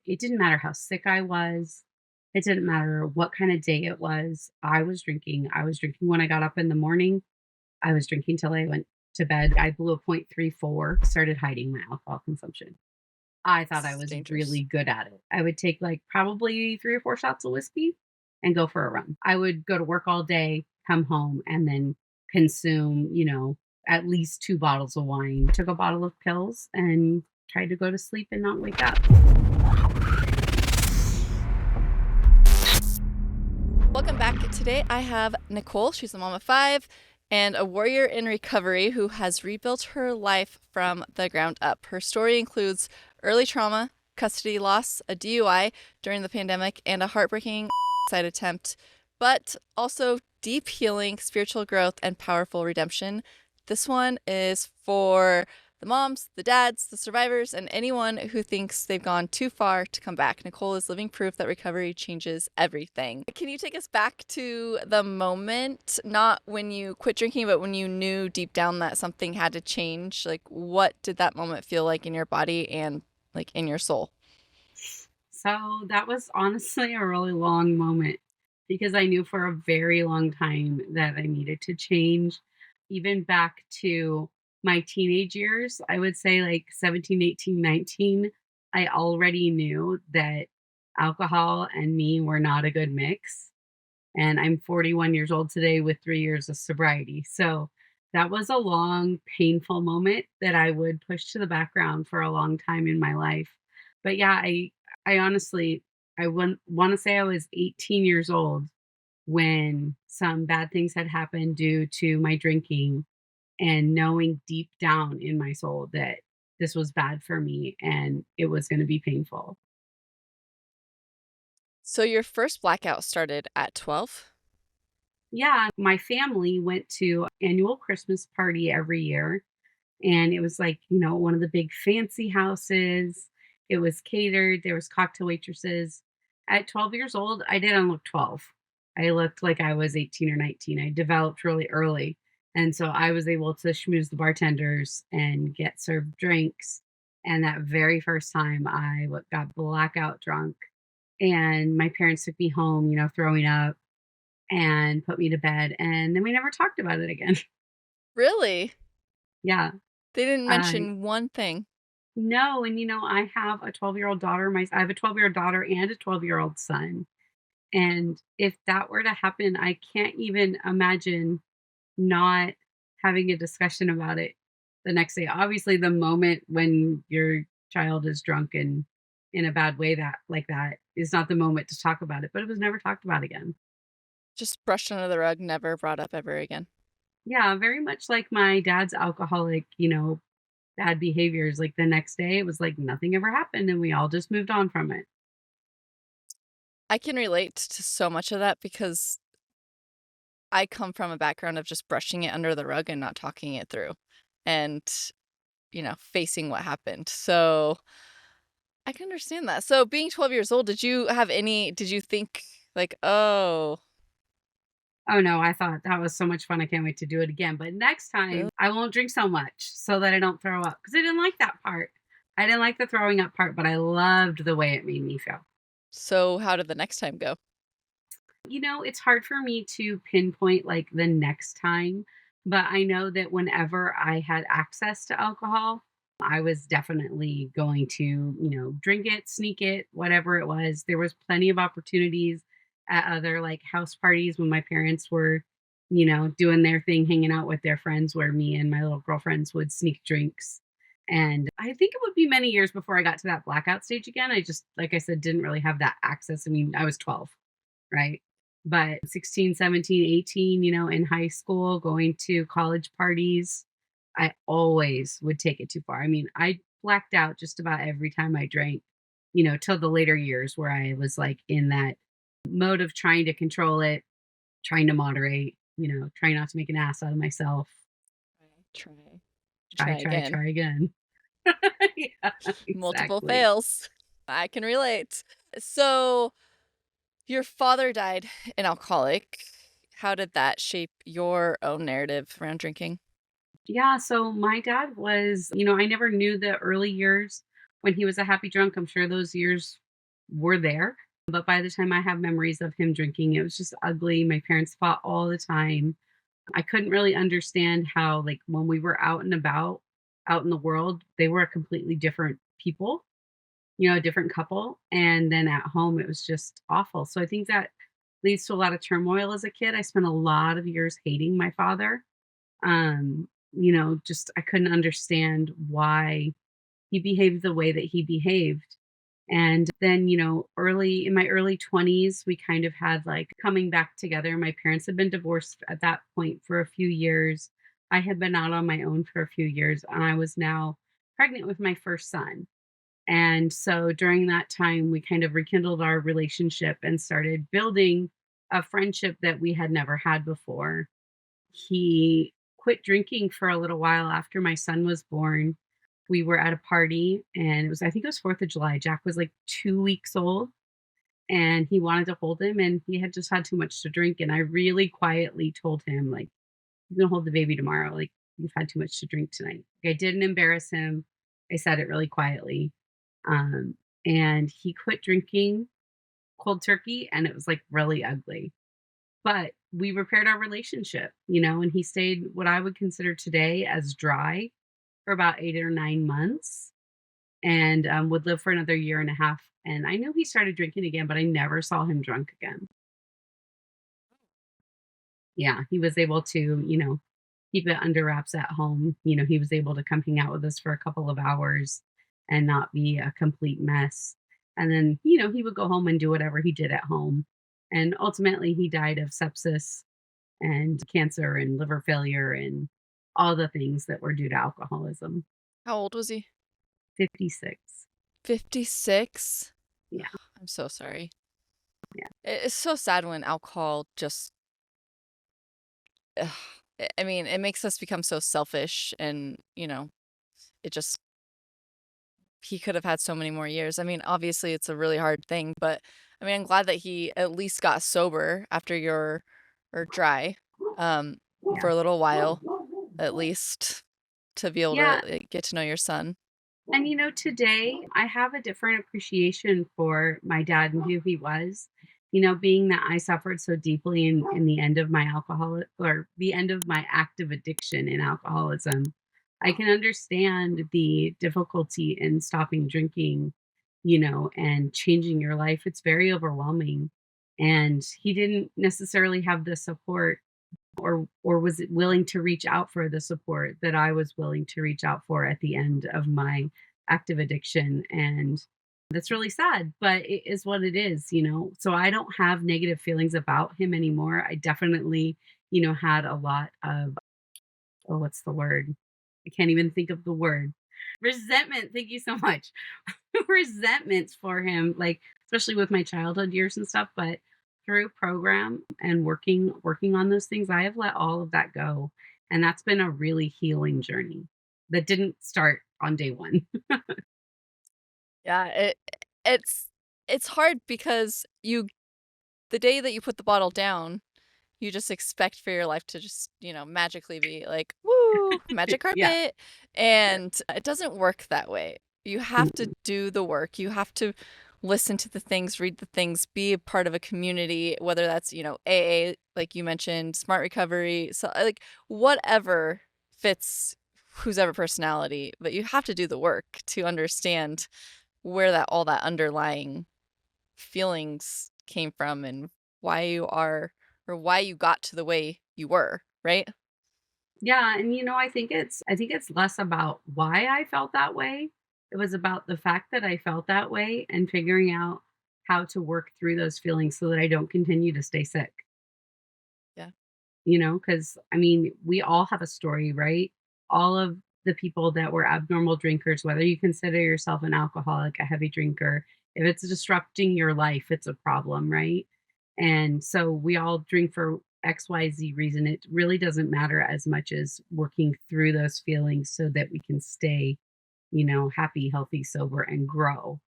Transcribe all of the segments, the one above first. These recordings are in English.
It didn't matter how sick I was. It didn't matter what kind of day it was. I was drinking. I was drinking when I got up in the morning. I was drinking till I went to bed. I blew a .34, started hiding my alcohol consumption. I thought I It's was dangerous. really good at it. I would take like probably 3 or 4 shots of whiskey and go for a run. I would go to work all day, come home, and then consume, at least 2 bottles of wine, took a bottle of pills, and tried to go to sleep and not wake up. Welcome back. Today I have Nicole. She's a mom of five and a warrior in recovery who has rebuilt her life from the ground up. Her story includes early trauma, custody loss, a DUI during the pandemic, and a heartbreaking suicide attempt, but also deep healing, spiritual growth, and powerful redemption. This one is for the moms, the dads, the survivors, and anyone who thinks they've gone too far to come back. Nicole is living proof that recovery changes everything. Can you take us back to the moment, not when you quit drinking, but when you knew deep down that something had to change? Like, what did that moment feel like in your body and like in your soul? So that was honestly a really long moment because I knew for a very long time that I needed to change. Even back to my teenage years, I would say like 17, 18, 19, I already knew that alcohol and me were not a good mix. And I'm 41 years old today with 3 years of sobriety. So that was a long, painful moment that I would push to the background for a long time in my life. But yeah, I honestly, I want to say I was 18 years old when some bad things had happened due to my drinking, and knowing deep down in my soul that this was bad for me and it was going to be painful. So, your first blackout started at 12? Yeah, my family went to annual Christmas party every year, and it was like, one of the big fancy houses. It was catered, there was cocktail waitresses. At 12 years old, I didn't look 12. I looked like I was 18 or 19. I developed really early. And so I was able to schmooze the bartenders and get served drinks. And that very first time got blackout drunk, and my parents took me home, throwing up, and put me to bed. And then we never talked about it again. Really? Yeah. They didn't I mention one thing. No, and I have a 12-year-old daughter. I have a 12-year-old daughter and a 12-year-old son. And if that were to happen, I can't even imagine not having a discussion about it the next day. Obviously, the moment when your child is drunk and in a bad way that is not the moment to talk about it, but it was never talked about again. Just brushed under the rug, never brought up ever again. Yeah, very much like my dad's alcoholic, bad behaviors. Like the next day, it was like nothing ever happened and we all just moved on from it. I can relate to so much of that because I come from a background of just brushing it under the rug and not talking it through and, facing what happened. So I can understand that. So being 12 years old, did you think like, oh, Oh, no, I thought that was so much fun, I can't wait to do it again, but next really? time, I won't drink so much so that I don't throw up, because I didn't like that part. I didn't like the throwing up part, but I loved the way it made me feel. So how did the next time go? It's hard for me to pinpoint, like, the next time, but I know that whenever I had access to alcohol, I was definitely going to, drink it, sneak it, whatever it was. There was plenty of opportunities at other, like, house parties when my parents were, doing their thing, hanging out with their friends, where me and my little girlfriends would sneak drinks. And I think it would be many years before I got to that blackout stage again. I just, like I said, didn't really have that access. I mean, I was 12, right? But 16, 17, 18, in high school, going to college parties, I always would take it too far. I mean, I blacked out just about every time I drank, till the later years where I was like in that mode of trying to control it, trying to moderate, trying not to make an ass out of myself. Try. Try, Try try, again. try again. Yeah, Multiple exactly. fails. I can relate. So your father died an alcoholic. How did that shape your own narrative around drinking? Yeah, so my dad was, I never knew the early years when he was a happy drunk. I'm sure those years were there. But by the time I have memories of him drinking, it was just ugly. My parents fought all the time. I couldn't really understand how, like, when we were out and about, out in the world, they were a completely different people, a different couple. And then at home, it was just awful. So I think that leads to a lot of turmoil as a kid. I spent a lot of years hating my father. Just I couldn't understand why he behaved the way that he behaved. And then, early in my early 20s, we kind of had like coming back together. My parents had been divorced at that point for a few years. I had been out on my own for a few years, and I was now pregnant with my first son. And so during that time, we kind of rekindled our relationship and started building a friendship that we had never had before. He quit drinking for a little while after my son was born. We were at a party, and I think it was 4th of July. Jack was like 2 weeks old, and he wanted to hold him, and he had just had too much to drink, and I really quietly told him, like, "You're gonna hold the baby tomorrow, like, you've had too much to drink tonight." Like, I didn't embarrass him. I said it really quietly, um, and he quit drinking cold turkey, and it was, like, really ugly. But we repaired our relationship, and he stayed what I would consider today as dry for about 8 or 9 months, and, would live for another year and a half, and I know he started drinking again, but I never saw him drunk again. Yeah, he was able to, keep it under wraps at home. He was able to come hang out with us for a couple of hours and not be a complete mess, and then, he would go home and do whatever he did at home, and ultimately, he died of sepsis and cancer and liver failure and all the things that were due to alcoholism. How old was he? 56. 56? Yeah, I'm so sorry. yeah. It's so sad when alcohol just ugh, I mean, it makes us become so selfish and, it just he could have had so many more years. I mean, obviously it's a really hard thing, but I mean, I'm glad that he at least got sober after your or dry um Yeah. for a little while at least to be able Yeah, to get to know your son. and, today I have a different appreciation for my dad and who he was. Being that I suffered so deeply in the end of my alcohol or the end of my active addiction in alcoholism, I can understand the difficulty in stopping drinking, and changing your life. It's very overwhelming. And he didn't necessarily have the support or was willing to reach out for the support that I was willing to reach out for at the end of my active addiction. And that's really sad, but it is what it is. So I don't have negative feelings about him anymore. I definitely, had a lot of, oh, what's the word? I can't even think of the word. Resentment. Thank you so much. Resentments for him, like, especially with my childhood years and stuff, but through program and working on those things, I have let all of that go, and that's been a really healing journey that didn't start on day 1. Yeah, it's it's hard because you the day that you put the bottle down, you just expect for your life to just, magically be like, "Woo, magic Yeah. carpet," and it doesn't work that way. You have to Mm-mm. do the work. You have to listen to the things, read the things, be a part of a community, whether that's, AA, like you mentioned, smart recovery, so like whatever fits whose ever personality, but you have to do the work to understand where that all that underlying feelings came from and why you are or why you got to the way you were, right? Yeah, and, I think it's less about why I felt that way. It was about the fact that I felt that way and figuring out how to work through those feelings so that I don't continue to stay sick. Yeah. Because I mean, we all have a story, right? All of the people that were abnormal drinkers, whether you consider yourself an alcoholic, a heavy drinker, if it's disrupting your life, it's a problem, right? And so we all drink for XYZ reason. It really doesn't matter as much as working through those feelings so that we can stay, happy, healthy, sober, and grow.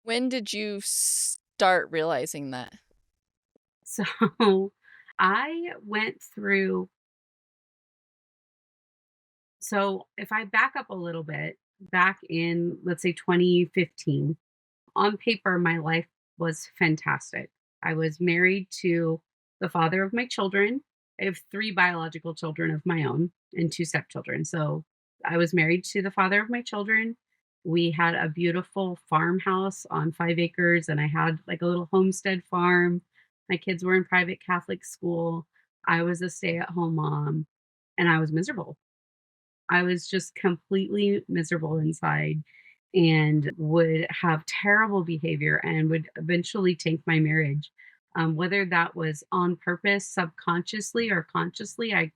When did you start realizing that? So I went through So if I back up a little bit, back in, let's say, 2015, On paper, my life was fantastic. I was married to the father of my children. I have 3 biological children of my own and 2 stepchildren. So, I was married to the father of my children. We had a beautiful farmhouse on 5 acres, and I had, like, a little homestead farm. My kids were in private Catholic school. I was a stay-at-home mom, and I was miserable. I was just completely miserable inside and would have terrible behavior and would eventually tank my marriage. Whether that was on purpose, subconsciously, or consciously, I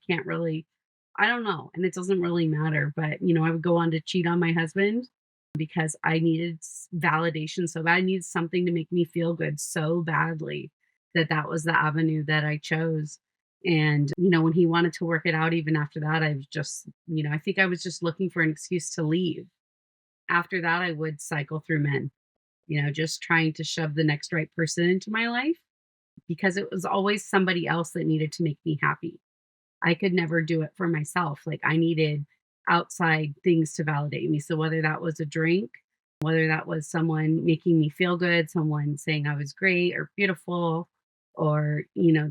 don't know. And it doesn't really matter. But, I would go on to cheat on my husband because I needed validation so bad. I needed something to make me feel good so badly that that was the avenue that I chose. And, when he wanted to work it out even after that, I was just, I think I was just looking for an excuse to leave. After that, I would cycle through men, just trying to shove the next right person into my life because it was always somebody else that needed to make me happy. I could never do it for myself. Like I needed outside things to validate me. So whether that was a drink, whether that was someone making me feel good, someone saying I was great or beautiful, or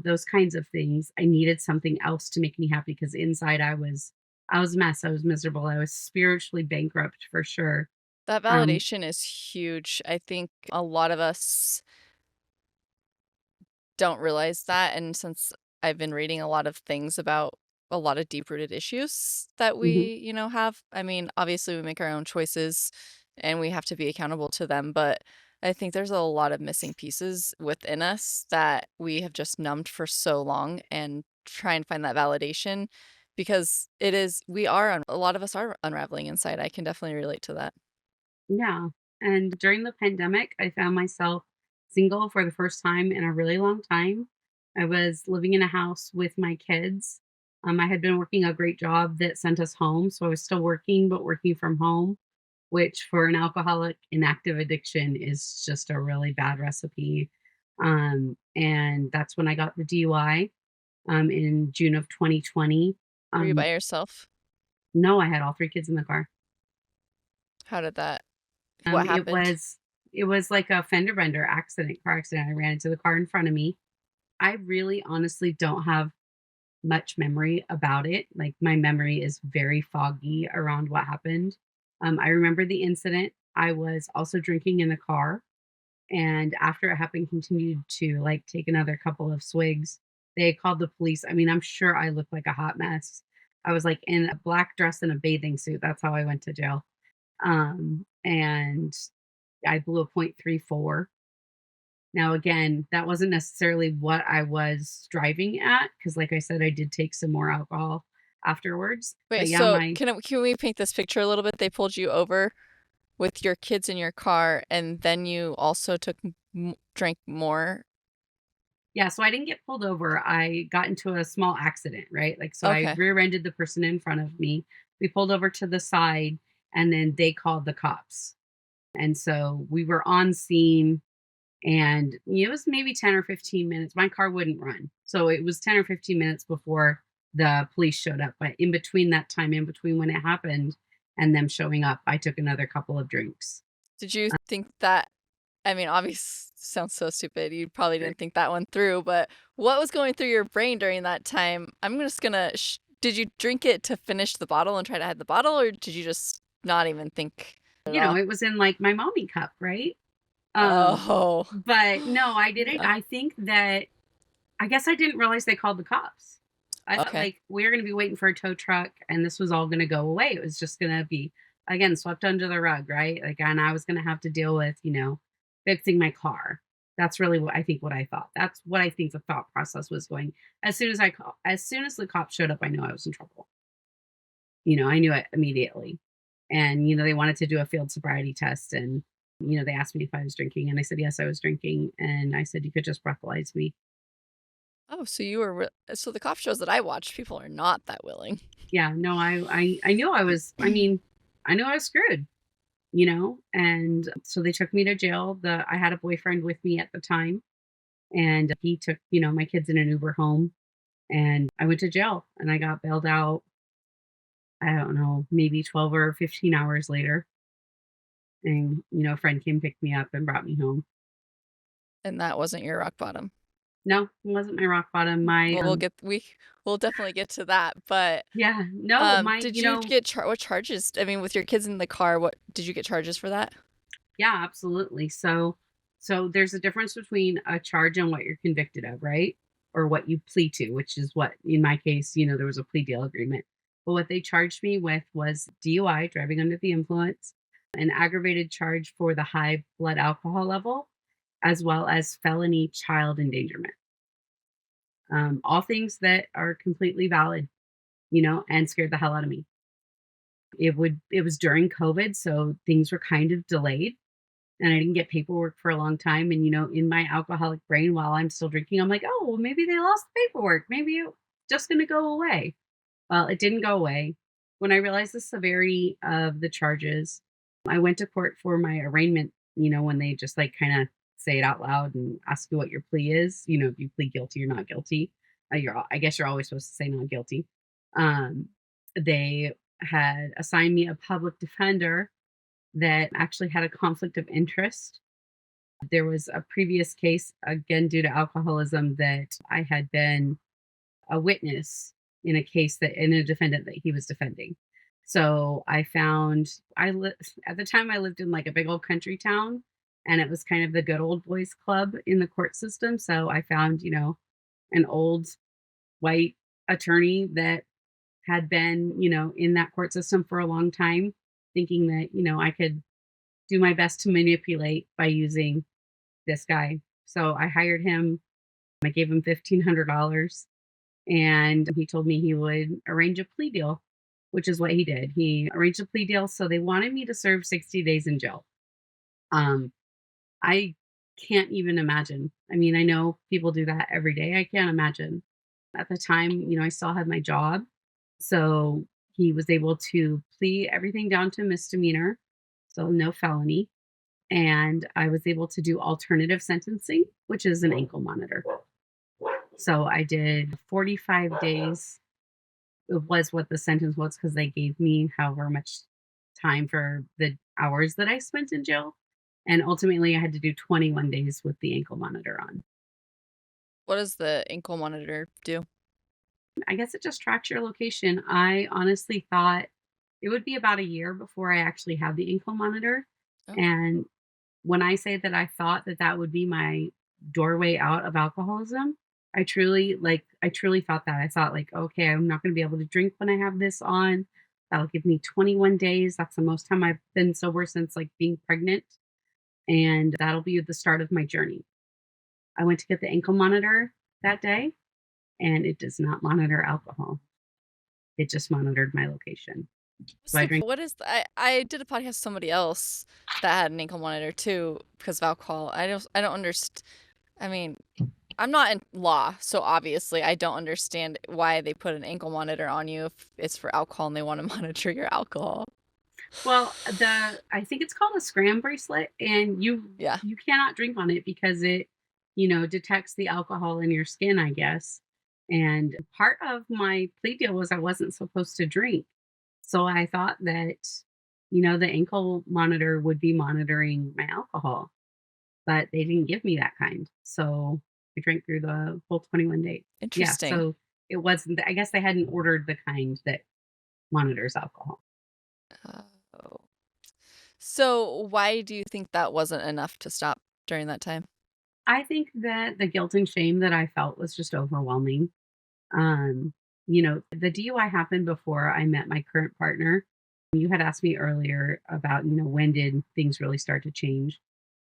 those kinds of things, I needed something else to make me happy because inside I was a mess. I was miserable. I was spiritually bankrupt for sure. That Um, validation is huge. I think a lot of us don't realize that, and since I've been reading a lot of things about a lot of deep-rooted issues that mhm. we have, I mean, obviously, we make our own choices, and we have to be accountable to them, but I think there's a lot of missing pieces within us that we have just numbed for so long and try and find that validation because we are a lot of us are unraveling inside. I can definitely relate to that. Yeah. And during the pandemic, I found myself single for the first time in a really long time. I was living in a house with my kids. I had been working a great job that sent us home. So I was still working, but working from home, which for an alcoholic in active addiction is just a really bad recipe. And that's when I got the DUI in June of 2020. Were you Um, by yourself? no, I had all 3 kids in the car. How did that Um, what it happened? was it was like a fender bender accident, car accident. I ran into the car in front of me. I really honestly don't have much memory about it. Like my memory is very foggy around what happened. I remember the incident. I was also drinking in the car, and after it happened, continued to like take another couple of swigs. They called the police. I mean, I'm sure I looked like a hot mess. I was like in a black dress and a bathing suit. That's how I went to jail. And I blew a .34. Now, again, that wasn't necessarily what I was driving at because, like I said, I did take some more alcohol afterwards. Wait, But yeah, so can we paint this picture a little bit? They pulled you over with your kids in your car, and then you also drank more? yeah, so I didn't get pulled over. I got into a small accident, right? Like, so I Okay. rear-ended the person in front of me. We pulled over to the side, and then they called the cops. And so we were on scene. And it was maybe 10 or 15 minutes. My car wouldn't run. So it was 10 or 15 minutes before the police showed up. But in between that time, in between when it happened and them showing up, I took another couple of drinks. Did you think that I mean, obvious sounds so stupid. You probably Right. didn't think that one through, but what was going through your brain during that time? I'm just gonna did you drink it to finish the bottle and try to hide the bottle, or did you just not even think at all? It was in like my mommy cup, right? Um, Oh. but no, I didn't. Yeah. I think that I guess I didn't realize they called the cops. I thought Okay. like we were gonna be waiting for a tow truck and this was all gonna go away. It was just gonna be again swept under the rug, right? Like and I was gonna have to deal with, fixing my car. That's really what I thought. That's what I think the thought process was going. As soon as the cops showed up, I knew I was in trouble. I knew it immediately. And they wanted to do a field sobriety test and they asked me if I was drinking and I said yes, I was drinking and I said you could just breathalyze me. Oh, so you were so the cop shows that I watched, people are not that willing. Yeah, no, I knew I was I mean, I knew I was screwed, and so they took me to jail. I had a boyfriend with me at the time, and he took, my kids in an Uber home, and I went to jail, and I got bailed out, I don't know, maybe 12 or 15 hours later. And, a friend came picked me up and brought me home. And that wasn't your rock bottom. No, it wasn't my rock bottom. My, Well, we'll definitely get to that, but, yeah, no, did you get what charges? I mean, with your kids in the car, what did you get charges for that? yeah, absolutely. So there's a difference between a charge and what you're convicted of, right? Or what you plead to, which is what, in my case, there was a plea deal agreement. But what they charged me with was DUI, driving under the influence, an aggravated charge for the high blood alcohol level, as well as felony child endangerment. All things that are completely valid, and scared the hell out of me. It was during COVID, so things were kind of delayed, and I didn't get paperwork for a long time. And in my alcoholic brain, while I'm still drinking, I'm like, oh, well, maybe they lost the paperwork. Maybe it's just going to go away. Well, it didn't go away. When I realized the severity of the charges, I went to court for my arraignment. When they just like kind of say it out loud and ask you what your plea is. If you plead guilty or not guilty, I guess you're always supposed to say not guilty. Um, they had assigned me a public defender that actually had a conflict of interest. There was a previous case, again, due to alcoholism, that I had been a witness in a case that in a defendant that he was defending. So I found at the time I lived in like a big old country town, and it was kind of the good old boys club in the court system. So I found, an old white attorney that had been, in that court system for a long time, thinking that, I could do my best to manipulate by using this guy. So I hired him. I gave him $1,500, and he told me he would arrange a plea deal, which is what he did. He arranged a plea deal. So they wanted me to serve 60 days in jail. Um, I can't even imagine. I mean, I know people do that every day. I can't imagine. At the time, I still had my job. So he was able to plea everything down to misdemeanor, so no felony. And I was able to do alternative sentencing, which is an ankle monitor. So I did 45 days. It was what the sentence was because they gave me however much time for the hours that I spent in jail. And ultimately, I had to do 21 days with the ankle monitor on. What does the ankle monitor do? I guess it just tracks your location. I honestly thought it would be about a year before I actually had the ankle monitor. Oh, And when I say that I thought that that would be my doorway out of alcoholism, I truly thought that. I thought like, okay, I'm not going to be able to drink when I have this on. That'll give me 21 days. That's the most time I've been sober since like being pregnant. And that'll be the start of my journey. I went to get the ankle monitor that day, and it does not monitor alcohol. It just monitored my location. So I drink. what is I did a podcast with somebody else that had an ankle monitor too because of alcohol. I don't understand. I mean, I'm not in law, so obviously I don't understand why they put an ankle monitor on you if it's for alcohol and they want to monitor your alcohol. Well, I think it's called a scram bracelet, and you Yeah. you cannot drink on it because it, detects the alcohol in your skin, I guess. And part of my plea deal was I wasn't supposed to drink. So I thought that, the ankle monitor would be monitoring my alcohol, but they didn't give me that kind. So I drank through the whole 21 days. Yeah. Interesting. So it wasn't, I guess they hadn't ordered the kind that monitors alcohol. Oh. So why do you think that wasn't enough to stop during that time? I think that the guilt and shame that I felt was just overwhelming. The DUI happened before I met my current partner. You had asked me earlier about, when did things really start to change?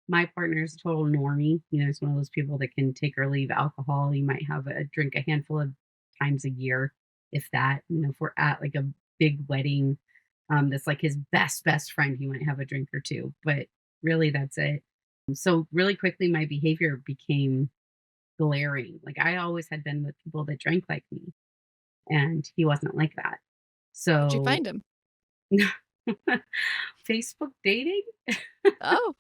My partner is a total normie. He's one of those people that can take or leave alcohol. He might have a drink a handful of times a year, if that. If we're at like a big wedding, that's like his best friend, he might have a drink or two. But really, that's it. So really quickly, my behavior became glaring. Like I always had been with people that drank like me, and he wasn't like that. How'd you So find him? Facebook dating, Oh,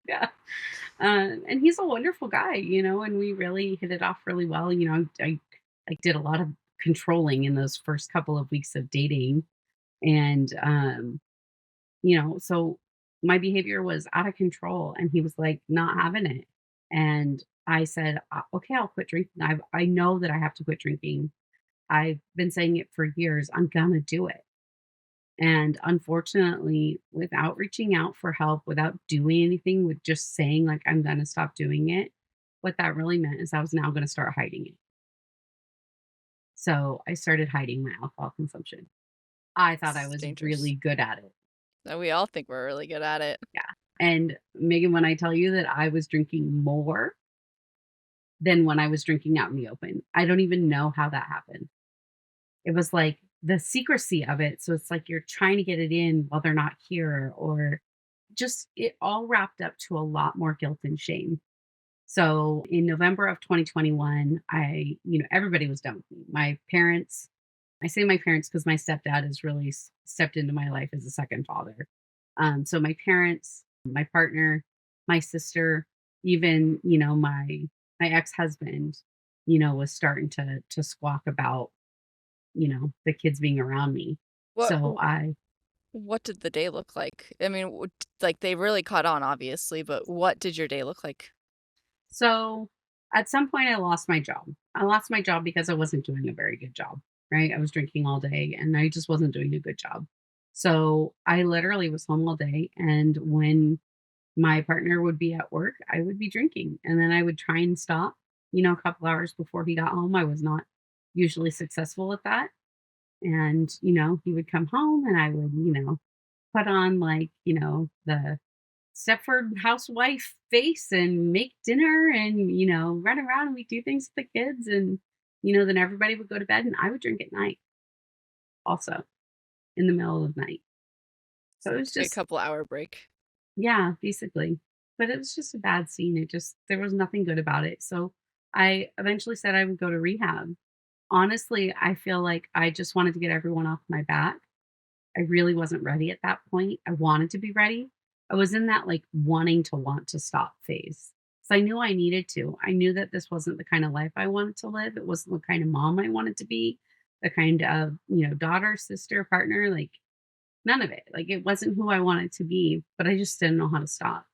yeah. And he's a wonderful guy, and we really hit it off really well. I did a lot of controlling in those first couple of weeks of dating, and so My behavior was out of control, and he was, like, not having it. And I said, Okay, I'll quit drinking. I know that I have to quit drinking. I've been saying it for years. I'm gonna do it." And unfortunately, without reaching out for help, without doing anything, with just saying, like, "I'm gonna stop doing it," what that really meant is I was now gonna start hiding it. So, I started hiding my alcohol consumption. I thought I It's was dangerous. really good at it. We all think we're really good at it. Yeah. And Megan, when I tell you that I was drinking more than when I was drinking out in the open, I don't even know how that happened. It was like the secrecy of it. So it's like you're trying to get it in while they're not here, or just it all wrapped up to a lot more guilt and shame. So in November of 2021, everybody was done with me. My parents, I say my parents because my stepdad has really stepped into my life as a second father. So my parents, my partner, my sister, even my ex husband, was starting to squawk about the kids being around me. What So what did the day look like? I mean, like they really caught on, obviously, but what did your day look like? so at some point I lost my job. I lost my job because I wasn't doing a very good job. Right, I was drinking all day and I just wasn't doing a good job. So I literally was home all day, and when my partner would be at work, I would be drinking, and then I would try and stop, a couple hours before he got home. I was not usually successful at that. And, he would come home and I would, put on like, the Stepford housewife face and make dinner and, run around and we do things with the kids. And, then everybody would go to bed and I would drink at night also in the middle of the night. So it was Take a just, couple hour break. yeah, basically. But it was just a bad scene. There was nothing good about it. So I eventually said I would go to rehab. Honestly, I feel like I just wanted to get everyone off my back. I really wasn't ready at that point. I wanted to be ready. I was in that like wanting to want to stop phase. So I knew I needed to. I knew that this wasn't the kind of life I wanted to live. It wasn't the kind of mom I wanted to be, the kind of, daughter, sister, partner, like none of it. Like it wasn't who I wanted to be, but I just didn't know how to stop.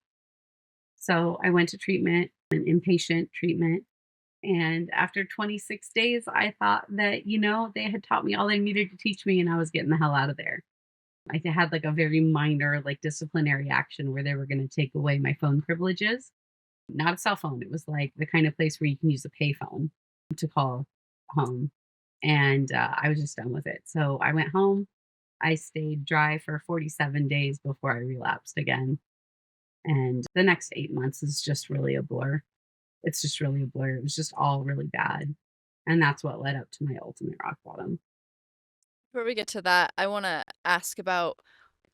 So I went to treatment, an inpatient treatment. And after 26 days, I thought that, they had taught me all they needed to teach me and I was getting the hell out of there. I had like a very minor, like disciplinary action where they were going to take away my phone privileges, not a cell phone. It was like the kind of place where you can use a payphone to call home. And I was just done with it. So I went home. I stayed dry for 47 days before I relapsed again. And the next 8 months is just really a blur. It's just really a blur. It was just all really bad. And that's what led up to my ultimate rock bottom. Before we get to that, I want to ask about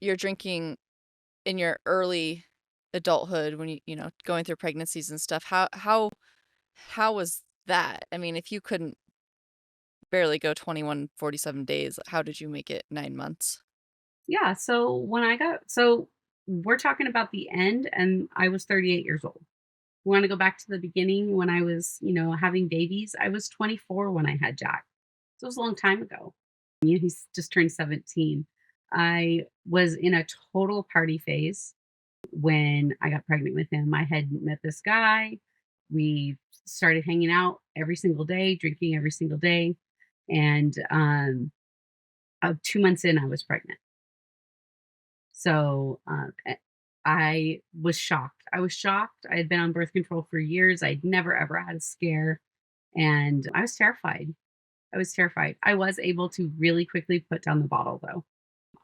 your drinking in your early adulthood when going through pregnancies and stuff. How was that? I mean, if you couldn't barely go 21, 47 days, how did you make it 9 months? Yeah. So we're talking about the end, and I was 38 years old. We want to go back to the beginning when I was, having babies. I was 24 when I had Jack. So it was a long time ago. He's just turned 17. I was in a total party phase when I got pregnant with him. I had met this guy. We started hanging out every single day, drinking every single day. And 2 months in, I was pregnant. So I was shocked. I was shocked. I had been on birth control for years. I'd never ever had a scare. And I was terrified. I was terrified. I was able to really quickly put down the bottle though.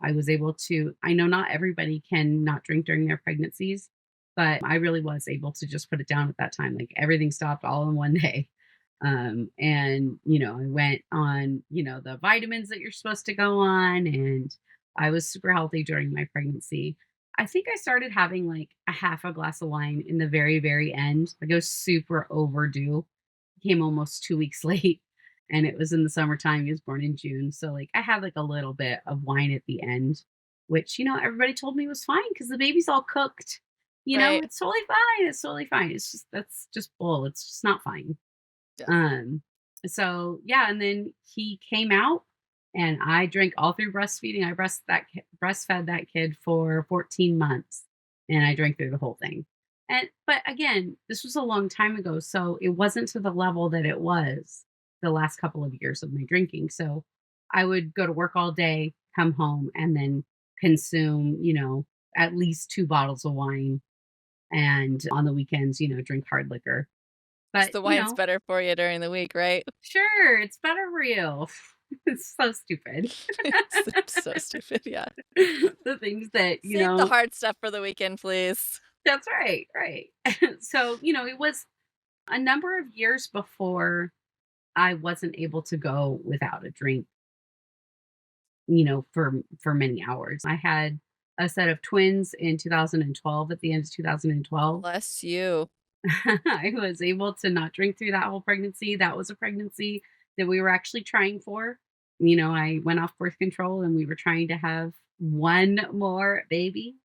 I was able to, I know not everybody can not drink during their pregnancies, but I really was able to just put it down at that time. Like everything stopped all in one day. And, I went on, the vitamins that you're supposed to go on, and I was super healthy during my pregnancy. I think I started having like a half a glass of wine in the very, very end. Like it was super overdue. Came almost 2 weeks late, and it was in the summertime. He was born in June. So like I had like a little bit of wine at the end, which, everybody told me was fine because the baby's all cooked. Right. It's totally fine. It's totally fine. That's just bull. It's just not fine. Yeah. Um, so yeah, and then he came out and I drank all through breastfeeding. I breastfed that kid for 14 months. and I drank through the whole thing. But again, this was a long time ago, so it wasn't to the level that it was the last couple of years of my drinking. So I would go to work all day, come home, and then consume, at least 2 bottles of wine, and on the weekends, drink hard liquor. 'Cause But, the wine's better for you during the week, right? sure, it's better for you. It's so stupid. It's so stupid, yeah. The things that, Save the hard stuff for the weekend, please. that's right, right. So, it was a number of years before I wasn't able to go without a drink, for many hours. I had a set of twins in 2012. At the end of 2012, Bless you. I was able to not drink through that whole pregnancy. That was a pregnancy that we were actually trying for. I went off birth control and we were trying to have one more baby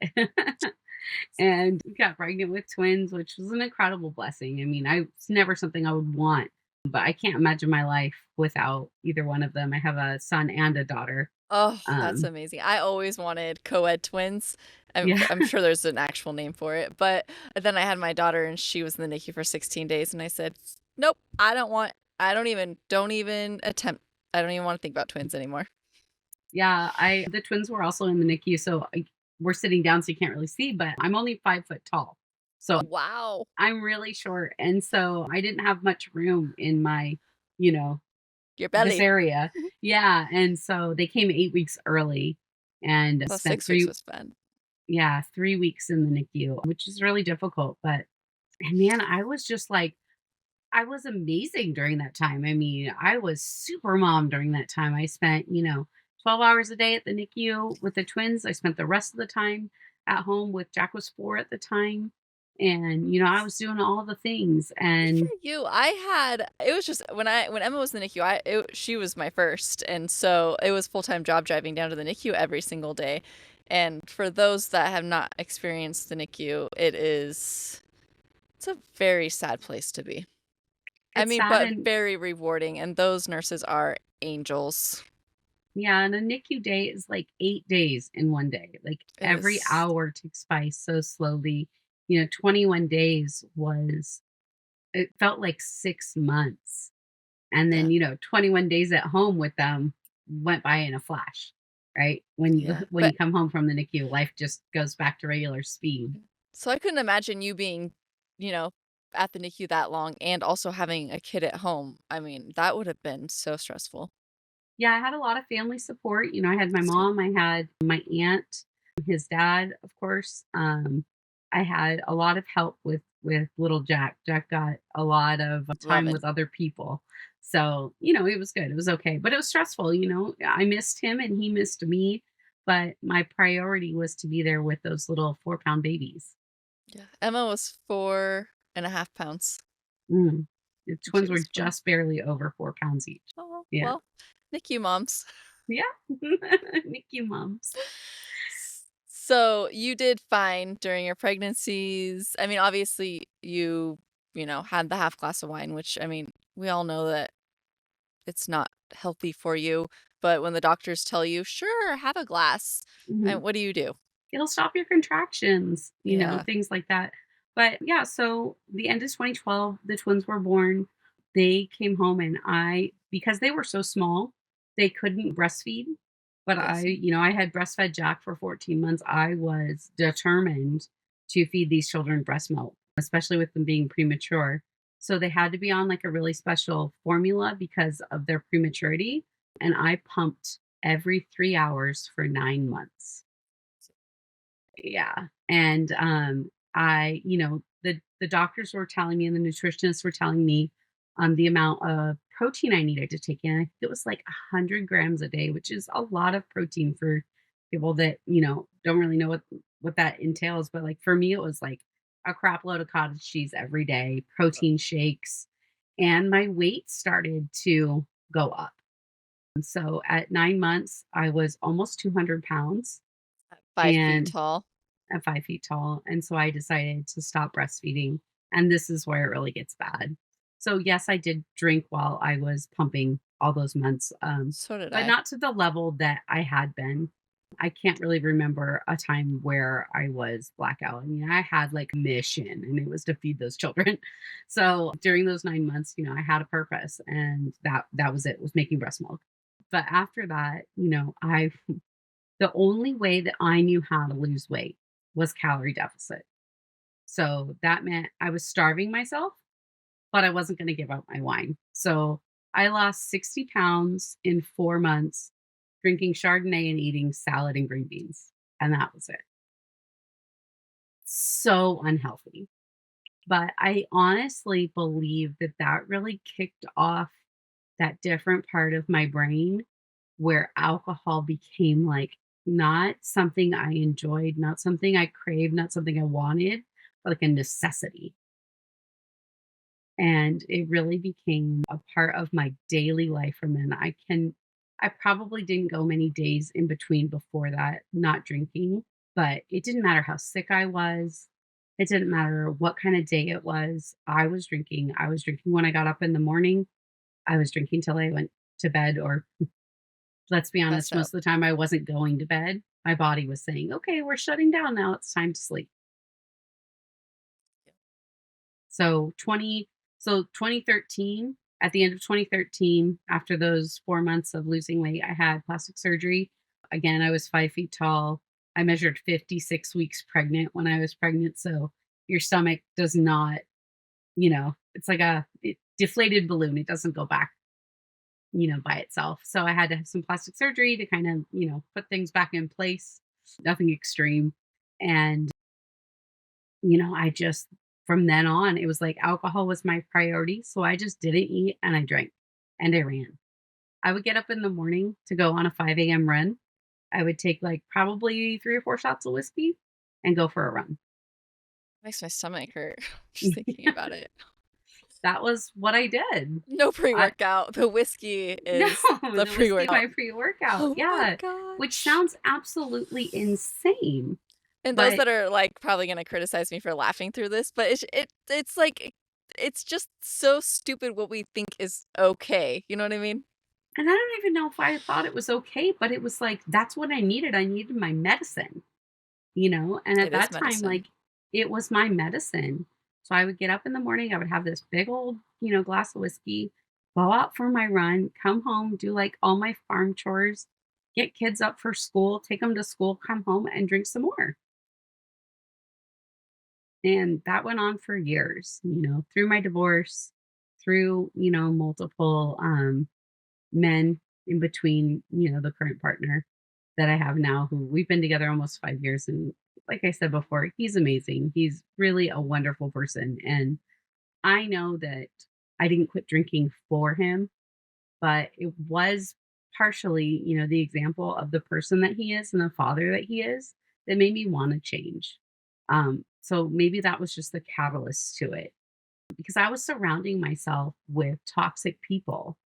and got pregnant with twins, which was an incredible blessing. I mean, it's never something I would want, but I can't imagine my life without either one of them. I have a son and a daughter. Oh, that's Um, amazing. I always wanted co-ed twins. yeah. I'm sure there's an actual name for it, but then I had my daughter and she was in the NICU for 16 days and I said, "Nope, I don't even attempt. I don't even want to think about twins anymore." Yeah, the twins were also in the NICU, so we're sitting down, so you can't really see, but I'm only 5 foot tall, so Wow. I'm really short, and so I didn't have much room in my, you know, Your this belly. area. Yeah, and so they came 8 weeks early and Well, spent 6 weeks was fun. 3 weeks in the NICU, which is really difficult. But and man, I was amazing during that time. I mean, I was super mom during that time. I spent, 12 hours a day at the NICU with the twins. I spent the rest of the time at home with Jack was 4 at the time. And, I was doing all the things. Good for And you. It was just when Emma was in the NICU, she was my first, and so it was full-time job driving down to the NICU every single day. And for those that have not experienced the NICU, it's a very sad place to be. I it's mean, sad. but And very rewarding, and those nurses are angels. yeah, and a NICU day is like 8 days in one day. Like It every is, hour ticks by so slowly. 21 days it felt like 6 months. And then, yeah, 21 days at home with them went by in a flash, right? When you yeah. when you But come home from the NICU, life just goes back to regular speed. so I couldn't imagine you being, you know, at the NICU that long and also having a kid at home. I mean, that would have been so stressful. Yeah, I had a lot of family support. I had my That's good. mom, I had my aunt, his dad, of course. I had a lot of help with little Jack. Jack got a lot of Love time it. with other people. So, it was good. It was okay. But it was stressful. I missed him and he missed me. But my priority was to be there with those little 4 pound babies. Yeah. Emma was 4.5 pounds. Mm. The She twins were was 4. just barely over 4 pounds each. Oh, Yeah. well, NICU moms. Yeah. NICU moms. So you did fine during your pregnancies. I mean, obviously had the half glass of wine, which I mean, we all know that it's not healthy for you. But when the doctors tell you, sure, have a glass, Mhm. what do you do? It'll stop your contractions, Yeah. things like that. But yeah, so the end of 2012, the twins were born. They came home and because they were so small, they couldn't breastfeed. But Bless you. I had breastfed Jack for 14 months. I was determined to feed these children breast milk, especially with them being premature. So they had to be on like a really special formula because of their prematurity. And I pumped every 3 hours for 9 months. Yeah, and, the doctors were telling me and the nutritionists were telling me, the amount of protein I needed to take in. I think it was like 100 grams a day, which is a lot of protein for people that, don't really know what that entails, but, like, for me, it was like a crap load of cottage cheese every day, protein shakes, and my weight started to go up. So at 9 months, I was almost 200 pounds, 5 feet and tall. at 5 feet tall, and so I decided to stop breastfeeding, and this is where it really gets bad. So, yes, I did drink while I was pumping all those months, So did but I. not to the level that I had been. I can't really remember a time where I was blackout. I mean, I had like a mission and it was to feed those children. So during those 9 months, I had a purpose and that was it, was making breast milk. But after that, the only way that I knew how to lose weight was calorie deficit. So that meant I was starving myself, but I wasn't going to give up my wine. So I lost 60 pounds in 4 months drinking Chardonnay and eating salad and green beans. And that was it. So unhealthy. But I honestly believe that that really kicked off that different part of my brain where alcohol became like not something I enjoyed, not something I craved, not something I wanted, but like a necessity. And it really became a part of my daily life from then. I probably didn't go many days in between before that not drinking, but it didn't matter how sick I was. It didn't matter what kind of day it was. I was drinking. I was drinking when I got up in the morning. I was drinking till I went to bed, or let's be Messed honest, up. most of the time I wasn't going to bed. My body was saying, okay, we're shutting down now. It's time to sleep. So 2013, at the end of 2013, after those 4 months of losing weight, I had plastic surgery. Again, I was 5 feet tall. I measured 56 weeks pregnant when I was pregnant, so your stomach does not, it's like a deflated balloon. It doesn't go back, by itself. So I had to have some plastic surgery to kind of, put things back in place. Nothing extreme. And I just from then on, it was like alcohol was my priority, so I just didn't eat and I drank and I ran. I would get up in the morning to go on a 5 a.m. run. I would take, like, probably 3 or 4 shots of whiskey and go for a run. Makes my stomach hurt just thinking about it. That was what I did. No I pre-workout. The whiskey No, is the the whiskey pre-workout. my pre-workout, Oh my yeah, which gosh. sounds absolutely insane, And those but that are, like, probably gonna criticize me for laughing through this, but it's like it's just so stupid what we think is okay, you know what I mean? and I don't even know if I thought it was okay, but it was like, that's what I needed my medicine. And at It is that time, medicine. like, it was my medicine. So I would get up in the morning, I would have this big old, glass of whiskey, go out for my run, come home, do like all my farm chores, get kids up for school, take them to school, come home and drink some more. And that went on for years, through my divorce, through, multiple men in between, the current partner that I have now, who we've been together almost 5 years. And like I said before, he's amazing. He's really a wonderful person. And I know that I didn't quit drinking for him, but it was partially, the example of the person that he is and the father that he is that made me want to change. So maybe that was just the catalyst to it, because I was surrounding myself with toxic people,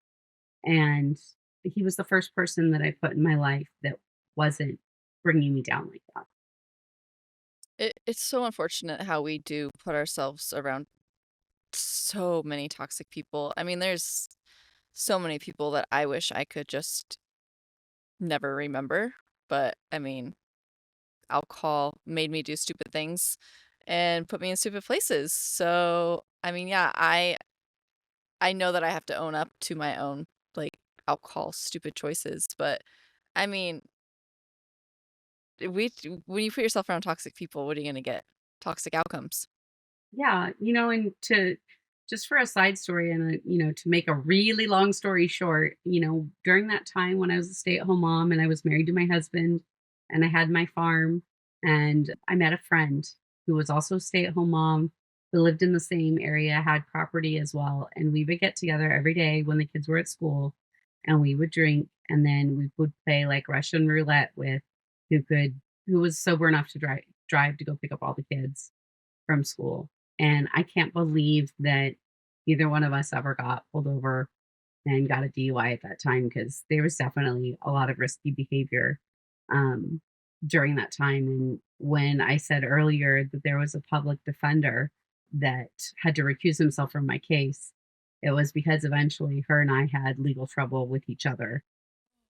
and he was the first person that I put in my life that wasn't bringing me down like that. It's so unfortunate how we do put ourselves around so many toxic people. I mean, there's so many people that I wish I could just never remember, but, I mean, alcohol made me do stupid things and put me in stupid places. So, I mean, yeah, I know that I have to own up to my own, like, alcohol stupid choices, but, I mean, we when you put yourself around toxic people, what are you gonna get? Toxic outcomes. Yeah, and to just for a side story and to make a really long story short, during that time when I was a stay-at-home mom and I was married to my husband and I had my farm, and I met a friend who was also a stay-at-home mom who lived in the same area, had property as well, and we would get together every day when the kids were at school and we would drink, and then we would play like Russian roulette with who was sober enough to drive to go pick up all the kids from school. And I can't believe that either one of us ever got pulled over and got a DUI at that time, because there was definitely a lot of risky behavior um, during that time. And when I said earlier that there was a public defender that had to recuse himself from my case, it was because eventually her and I had legal trouble with each other.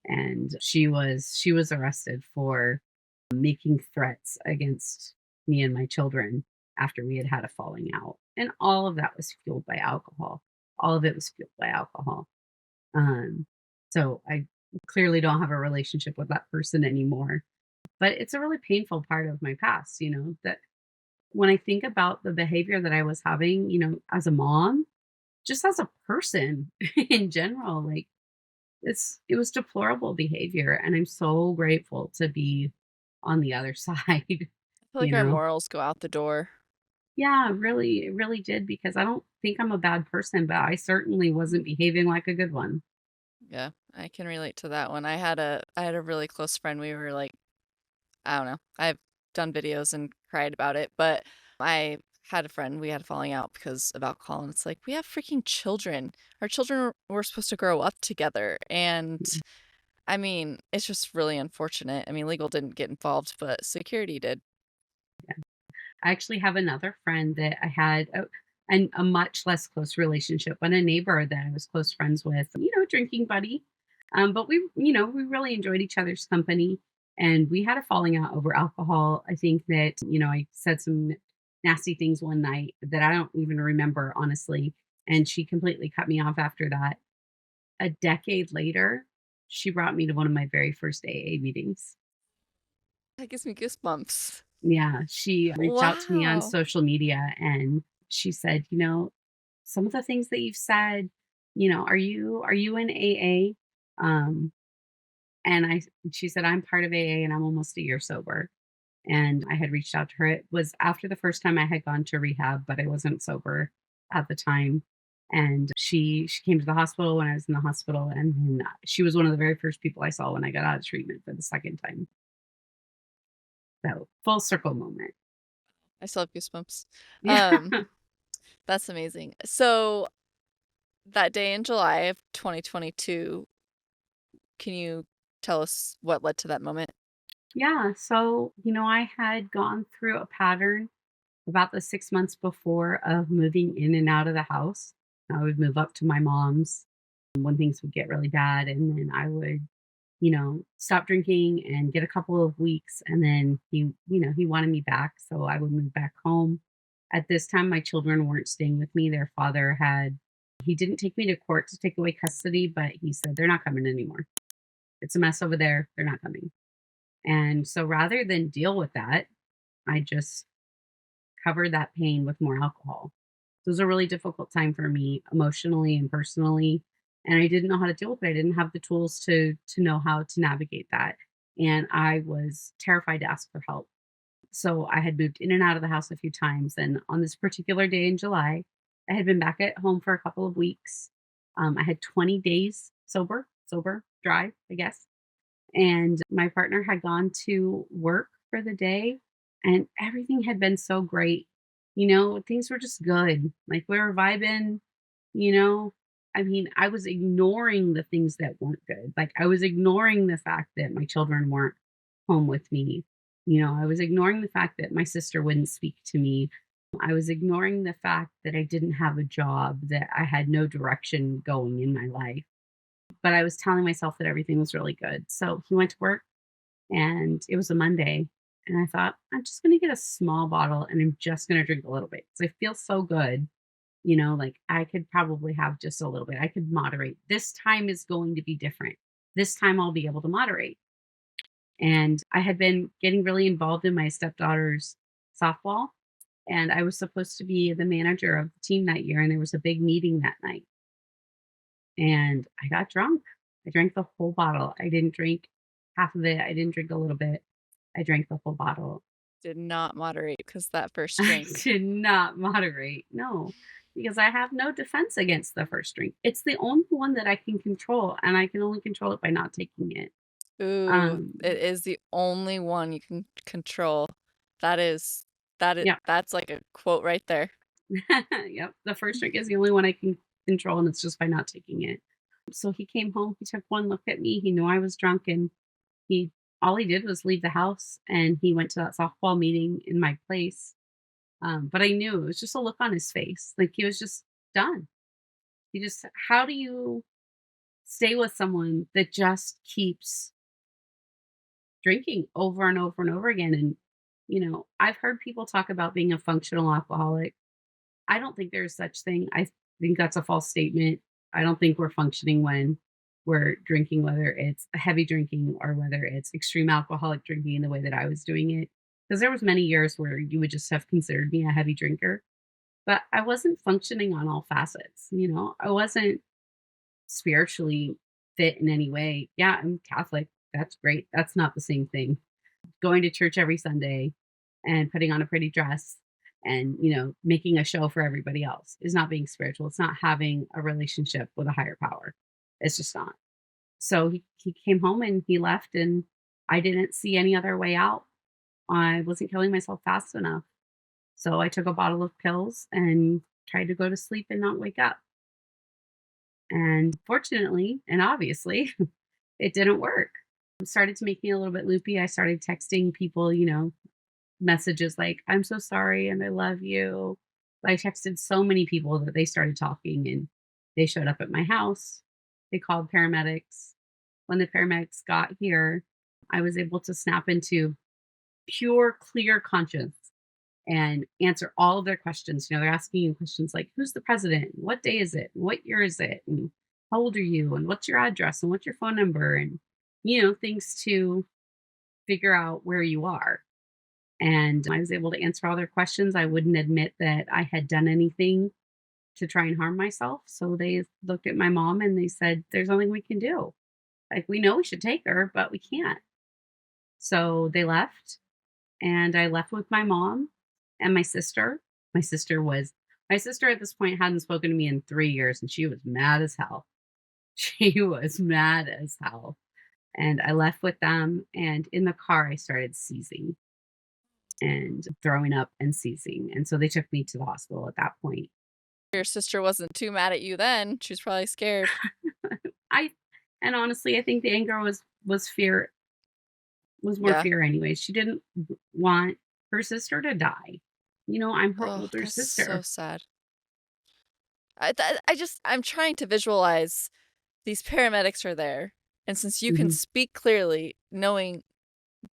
and she was arrested for making threats against me and my children after we had had a falling out, and all of that was fueled by alcohol. All of it was fueled by alcohol. Um, so I clearly don't have a relationship with that person anymore, but it's a really painful part of my past, that when I think about the behavior that I was having, as a mom, just as a person in general, like it was deplorable behavior, and I'm so grateful to be on the other side, I feel like you our know? morals go out the door. Yeah, really, it really did because I don't think I'm a bad person, but I certainly wasn't behaving like a good one. Yeah, I can relate to that one. I had a really close friend. We were like, I don't know. I've done videos and cried about it, but I had a friend. We had a falling out because of alcohol, and it's like we have freaking children. Our children were supposed to grow up together, and I mean, it's just really unfortunate. I mean, legal didn't get involved, but security did. I actually have another friend that I had a much less close relationship, but a neighbor that I was close friends with, drinking buddy. But we really enjoyed each other's company, and we had a falling out over alcohol. I think that, I said some nasty things one night that I don't even remember, honestly. And she completely cut me off after that. A decade later, she brought me to one of my very first AA meetings. That gives me goosebumps. Yeah, she reached out to me on Wow. social media and she said, some of the things that you've said, are you in AA? Um, and she said, I'm part of AA and I'm almost a year sober. And I had reached out to her. It was after the first time I had gone to rehab, but I wasn't sober at the time. And she came to the hospital when I was in the hospital, and then she was one of the very first people I saw when I got out of treatment for the second time. So full circle moment. I still have goosebumps. Yeah. Um, that's amazing. So that day in July of 2022, can you tell us what led to that moment? Yeah. So, I had gone through a pattern about the 6 months before of moving in and out of the house. I would move up to my mom's when things would get really bad. And then I would, stop drinking and get a couple of weeks. And then he wanted me back. So I would move back home. At this time, my children weren't staying with me. Their father he didn't take me to court to take away custody, but he said, they're not coming anymore. It's a mess over there. They're not coming. And so rather than deal with that, I just covered that pain with more alcohol. So it was a really difficult time for me emotionally and personally, and I didn't know how to deal with it. I didn't have the tools to know how to navigate that, and I was terrified to ask for help. So I had moved in and out of the house a few times, and on this particular day in July, I had been back at home for a couple of weeks. I had 20 days sober, dry, I guess, and my partner had gone to work for the day and everything had been so great. Things were just good. Like we were vibing, you know. I mean, I was ignoring the things that weren't good. Like I was ignoring the fact that my children weren't home with me. I was ignoring the fact that my sister wouldn't speak to me. I was ignoring the fact that I didn't have a job, that I had no direction going in my life, but I was telling myself that everything was really good. So he went to work and it was a Monday. And I thought, I'm just going to get a small bottle and I'm just going to drink a little bit because I feel so good. Like I could probably have just a little bit. I could moderate. This time is going to be different. This time I'll be able to moderate. And I had been getting really involved in my stepdaughter's softball. And I was supposed to be the manager of the team that year. And there was a big meeting that night. And I got drunk. I drank the whole bottle. I didn't drink half of it. I didn't drink a little bit. I drank the whole bottle. Did not moderate because that first I drink. did not moderate. No, because I have no defense against the first drink. It's the only one that I can control, and I can only control it by not taking it. Ooh, it Um, is the only one you can control. That is yeah. that's like a quote right there. Yep. The first drink is the only one I can control, and it's just by not taking it. So he came home, he took one look at me, he knew I was drunk, and he all he did was leave the house and he went to that softball meeting in my place. But I knew it was just a look on his face. Like he was just done. How do you stay with someone that just keeps drinking over and over and over again. And, I've heard people talk about being a functional alcoholic. I don't think there's such thing. I think that's a false statement. I don't think we're functioning when we're drinking, whether it's heavy drinking or whether it's extreme alcoholic drinking in the way that I was doing it. Because there was many years where you would just have considered me a heavy drinker, but I wasn't functioning on all facets. I wasn't spiritually fit in any way. Yeah, I'm Catholic. That's great. That's not the same thing. Going to church every Sunday and putting on a pretty dress and, making a show for everybody else is not being spiritual. It's not having a relationship with a higher power. It's just not. So he came home and he left, and I didn't see any other way out. I wasn't killing myself fast enough. So I took a bottle of pills and tried to go to sleep and not wake up. And fortunately, and obviously, it didn't work. It started to make me a little bit loopy. I started texting people, messages like, "I'm so sorry and I love you." I texted so many people that they started talking, and they showed up at my house. They called paramedics. When the paramedics got here, I was able to snap into pure, clear conscience and answer all of their questions. They're asking you questions like, "Who's the president? What day is it? What year is it? And how old are you? And what's your address? And what's your phone number?" And, things to figure out where you are. And I was able to answer all their questions. I wouldn't admit that I had done anything to try and harm myself. So they looked at my mom and they said, "There's nothing we can do. Like, we know we should take her, but we can't." So they left, and I left with my mom and my sister. My sister at this point hadn't spoken to me in 3 years, and she was mad as hell. She was mad as hell. And I left with them, and in the car, I started seizing and throwing up and seizing. And so they took me to the hospital at that point. Your sister wasn't too mad at you then. She was probably scared. I and honestly, I think the anger was fear, was more Yeah. fear anyways. She didn't want her sister to die. I'm her Oh, older that's so sister. sad. I'm trying to visualize these paramedics are there, and since you can Mhm. speak clearly, knowing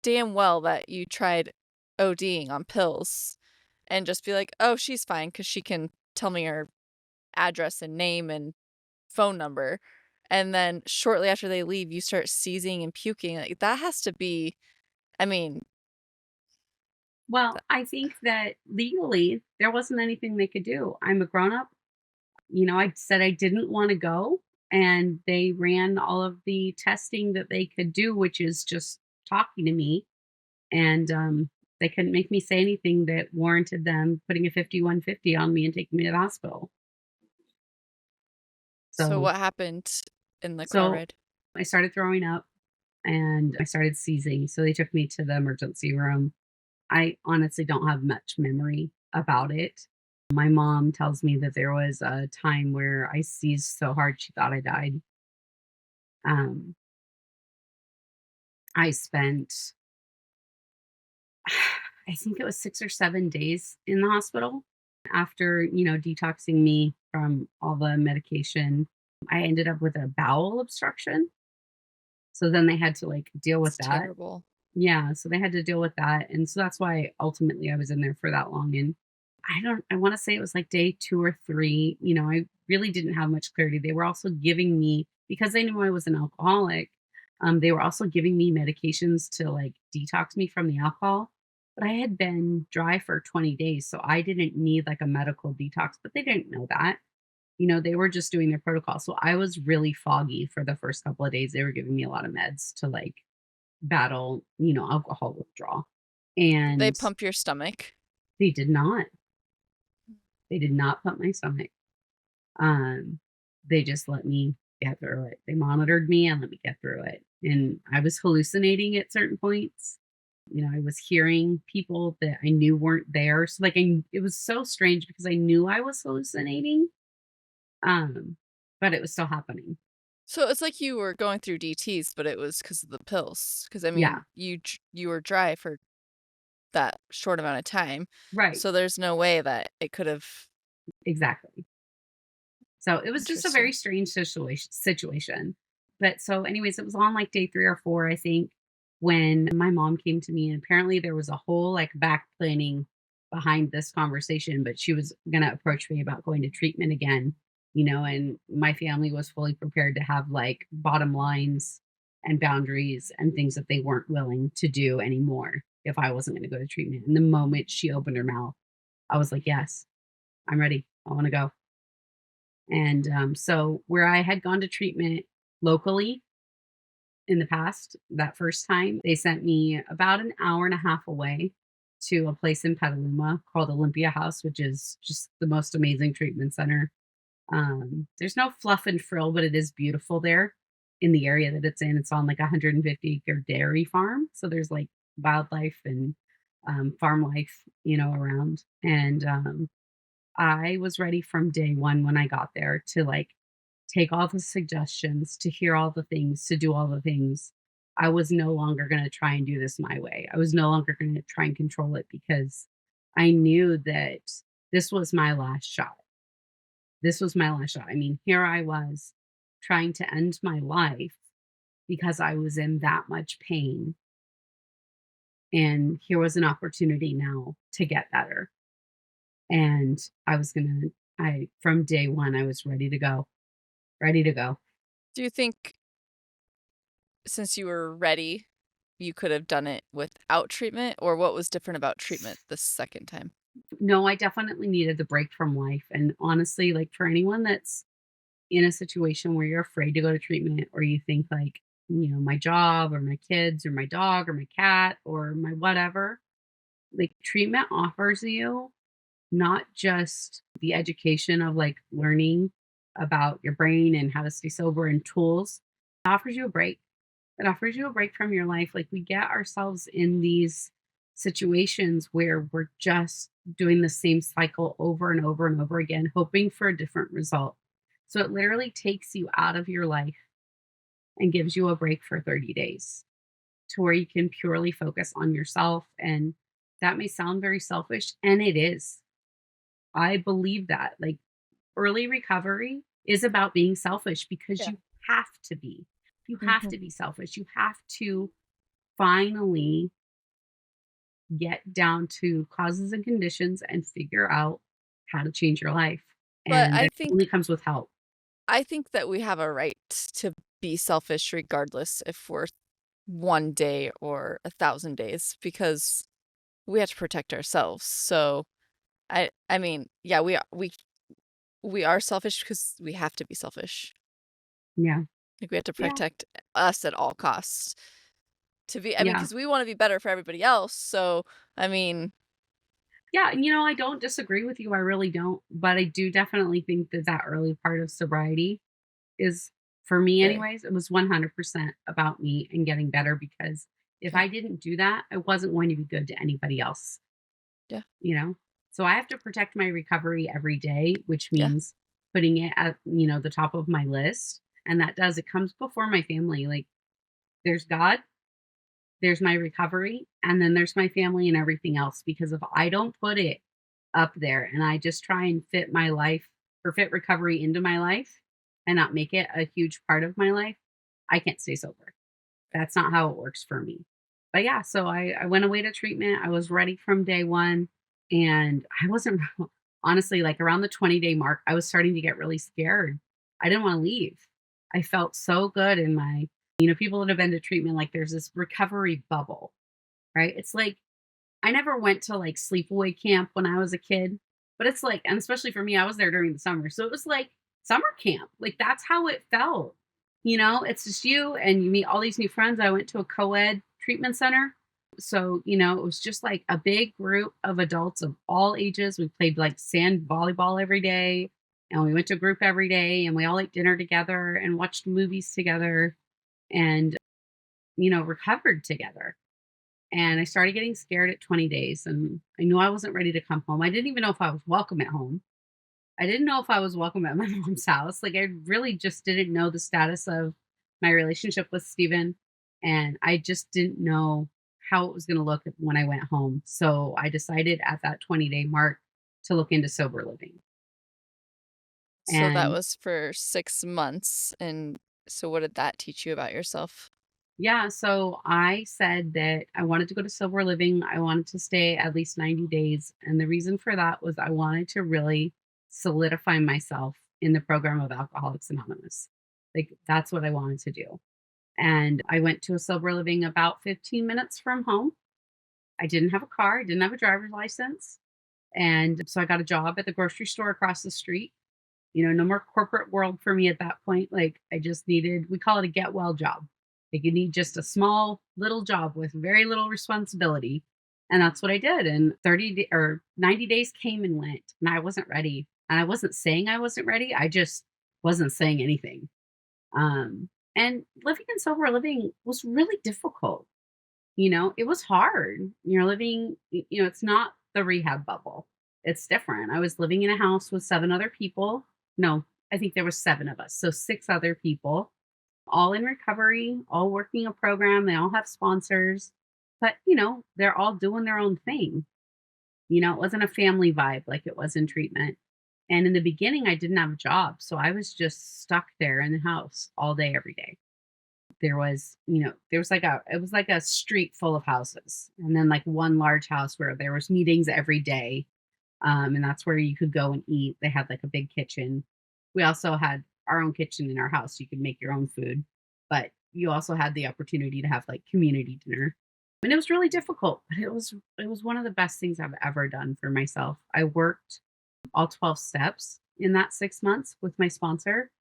damn well that you tried ODing on pills, and just be like, "Oh, she's fine because she can tell me her address and name and phone number," and then shortly after they leave, you start seizing and puking, like, that has to be I mean, Well, that I think that legally there wasn't anything they could do. I'm a grown up. I said I didn't want to go, and they ran all of the testing that they could do, which is just talking to me. And they couldn't make me say anything that warranted them putting a 5150 on me and taking me to the hospital. so So, what happened in the car so ride? I started throwing up and I started seizing. So they took me to the emergency room. I honestly don't have much memory about it. My mom tells me that there was a time where I seized so hard she thought I died. Um, I spent, I think it was 6 or 7 days in the hospital after, detoxing me from all the medication. I ended up with a bowel obstruction. So then they had to like deal with It's that. terrible. Yeah, so they had to deal with that, and so that's why ultimately I was in there for that long. And I wanna say it was like day 2 or 3. I really didn't have much clarity. They were also giving me, because they knew I was an alcoholic, they were also giving me medications to, like, detox me from the alcohol, but I had been dry for 20 days, so I didn't need, like, a medical detox, but they didn't know that. They were just doing their protocol, so I was really foggy for the first couple of days. They were giving me a lot of meds to, like, battle, alcohol withdrawal. Did they And pump your stomach? they did not. They did not pump my stomach. Um, they just let me get through it. They monitored me and let me get through it. And I was hallucinating at certain points. I was hearing people that I knew weren't there. So like it was so strange because I knew I was hallucinating. Um, but it was still happening. So it's like you were going through DTs, but it was because of the pills. Because I Yeah, mean, you were dry for that short amount of time, right. so there's no way that it could've Exactly. So it was just a very interesting. strange situation. But so anyways, it was on like day 3 or 4, I think, when my mom came to me, and apparently there was a whole like back planning behind this conversation, but she was going to approach me about going to treatment again, and my family was fully prepared to have like bottom lines and boundaries and things that they weren't willing to do anymore if I wasn't going to go to treatment. And the moment she opened her mouth, I was like, "Yes, I'm ready. I want to go." And so, where I had gone to treatment locally in the past, that first time, they sent me about an hour and a half away to a place in Petaluma called Olympia House, which is just the most amazing treatment center. There's no fluff and frill, but it is beautiful there in the area that it's in. It's on like a 150-acre dairy farm. So there's like wildlife and farm life, around. And I was ready from day one when I got there to like take all the suggestions, to hear all the things, to do all the things. I was no longer going to try and do this my way. I was no longer going to try and control it because I knew that this was my last shot. This was my last shot. I mean, here I was trying to end my life because I was in that much pain. And here was an opportunity now to get better. And from day one, I was ready to go, ready to go. Do you think since you were ready, you could have done it without treatment, or what was different about treatment the second time? No, I definitely needed the break from life. And honestly, like for anyone that's in a situation where you're afraid to go to treatment, or you think like, my job or my kids or my dog or my cat or my whatever, like treatment offers you not just the education of like learning about your brain and how to stay sober and tools, it offers you a break. It offers you a break from your life. Like we get ourselves in these situations where we're just doing the same cycle over and over and over again, hoping for a different result. So it literally takes you out of your life and gives you a break for 30 days to where you can purely focus on yourself. And that may sound very selfish, and it is. I believe that. Like early recovery is about being selfish because Yeah. you have to be. You have Mhm. to be selfish. You have to finally get down to causes and conditions and figure out how to change your life. But And that only comes with help. I think that we have a right to be selfish regardless if we're 1 day or 1,000 days because we have to protect ourselves. So I mean, yeah, we are selfish because we have to be selfish. Yeah. Like we have to Yeah. protect us at all costs I mean, Yeah. because we wanna be better for everybody else. So, I mean, Yeah. And, I don't disagree with you. I really don't. But I do definitely think that that early part of sobriety is, for me, very anyways, it was 100% about me and getting better because if okay. I didn't do that, I wasn't going to be good to anybody else. Yeah, you know? So I have to protect my recovery every day, which yeah. means putting it at, the top of my list. And it comes before my family. Like there's God, there's my recovery, and then there's my family and everything else. Because if I don't put it up there and I just try and fit my life or fit recovery into my life and not make it a huge part of my life, I can't stay sober. That's not how it works for me. But yeah, so I went away to treatment. I was ready from day one. And I wasn't, honestly, like around the 20-day mark, I was starting to get really scared. I didn't want to leave. I felt so good in people that have been to treatment, like there's this recovery bubble, right? It's like, I never went to like sleepaway camp when I was a kid, but it's like, and especially for me, I was there during the summer. So it was like summer camp. Like that's how it felt. It's just you and you meet all these new friends. I went to a co ed treatment center. So, it was just like a big group of adults of all ages. We played like sand volleyball every day, and we went to group every day, and we all ate dinner together and watched movies together and, recovered together. And I started getting scared at 20 days, and I knew I wasn't ready to come home. I didn't even know if I was welcome at home. I didn't know if I was welcome at my mom's house. Like, I really just didn't know the status of my relationship with Steven. And I just didn't know how it was going to look when I went home. So I decided at that 20-day mark to look into sober living. So that And was for 6 months, and So what did that teach you about yourself? Yeah, so I said that I wanted to go to sober living. I wanted to stay at least 90 days. And the reason for that was I wanted to really solidify myself in the program of Alcoholics Anonymous. Like, that's what I wanted to do. And I went to a sober living about 15 minutes from home. I didn't have a car, I didn't have a driver's license. And so I got a job at the grocery store across the street. No more corporate world for me at that point. Like, I just needed, we call it a get well job. Like, you need just a small little job with very little responsibility. And that's what I did. And or 90 days came and went, and I wasn't ready. And I wasn't saying I wasn't ready. I just wasn't saying anything. And living in sober living was really difficult. It was hard. You're living, it's not the rehab bubble. It's different. I was living in a house with 7 other people. No, I think there was 7 of us. So 6 other people, all in recovery, all working a program. They all have sponsors, but they're all doing their own thing. It wasn't a family vibe like it was in treatment. And in the beginning, I didn't have a job. So I was just stuck there in the house all day, every day. There was like it was like a street full of houses, and then like one large house where there was meetings every day. And that's where you could go and eat. They had like a big kitchen. We also had our own kitchen in our house. You could make your own food, but you also had the opportunity to have like community dinner. And it was really difficult, but it was one of the best things I've ever done for myself. I worked all 12 steps in that 6 months with my sponsor,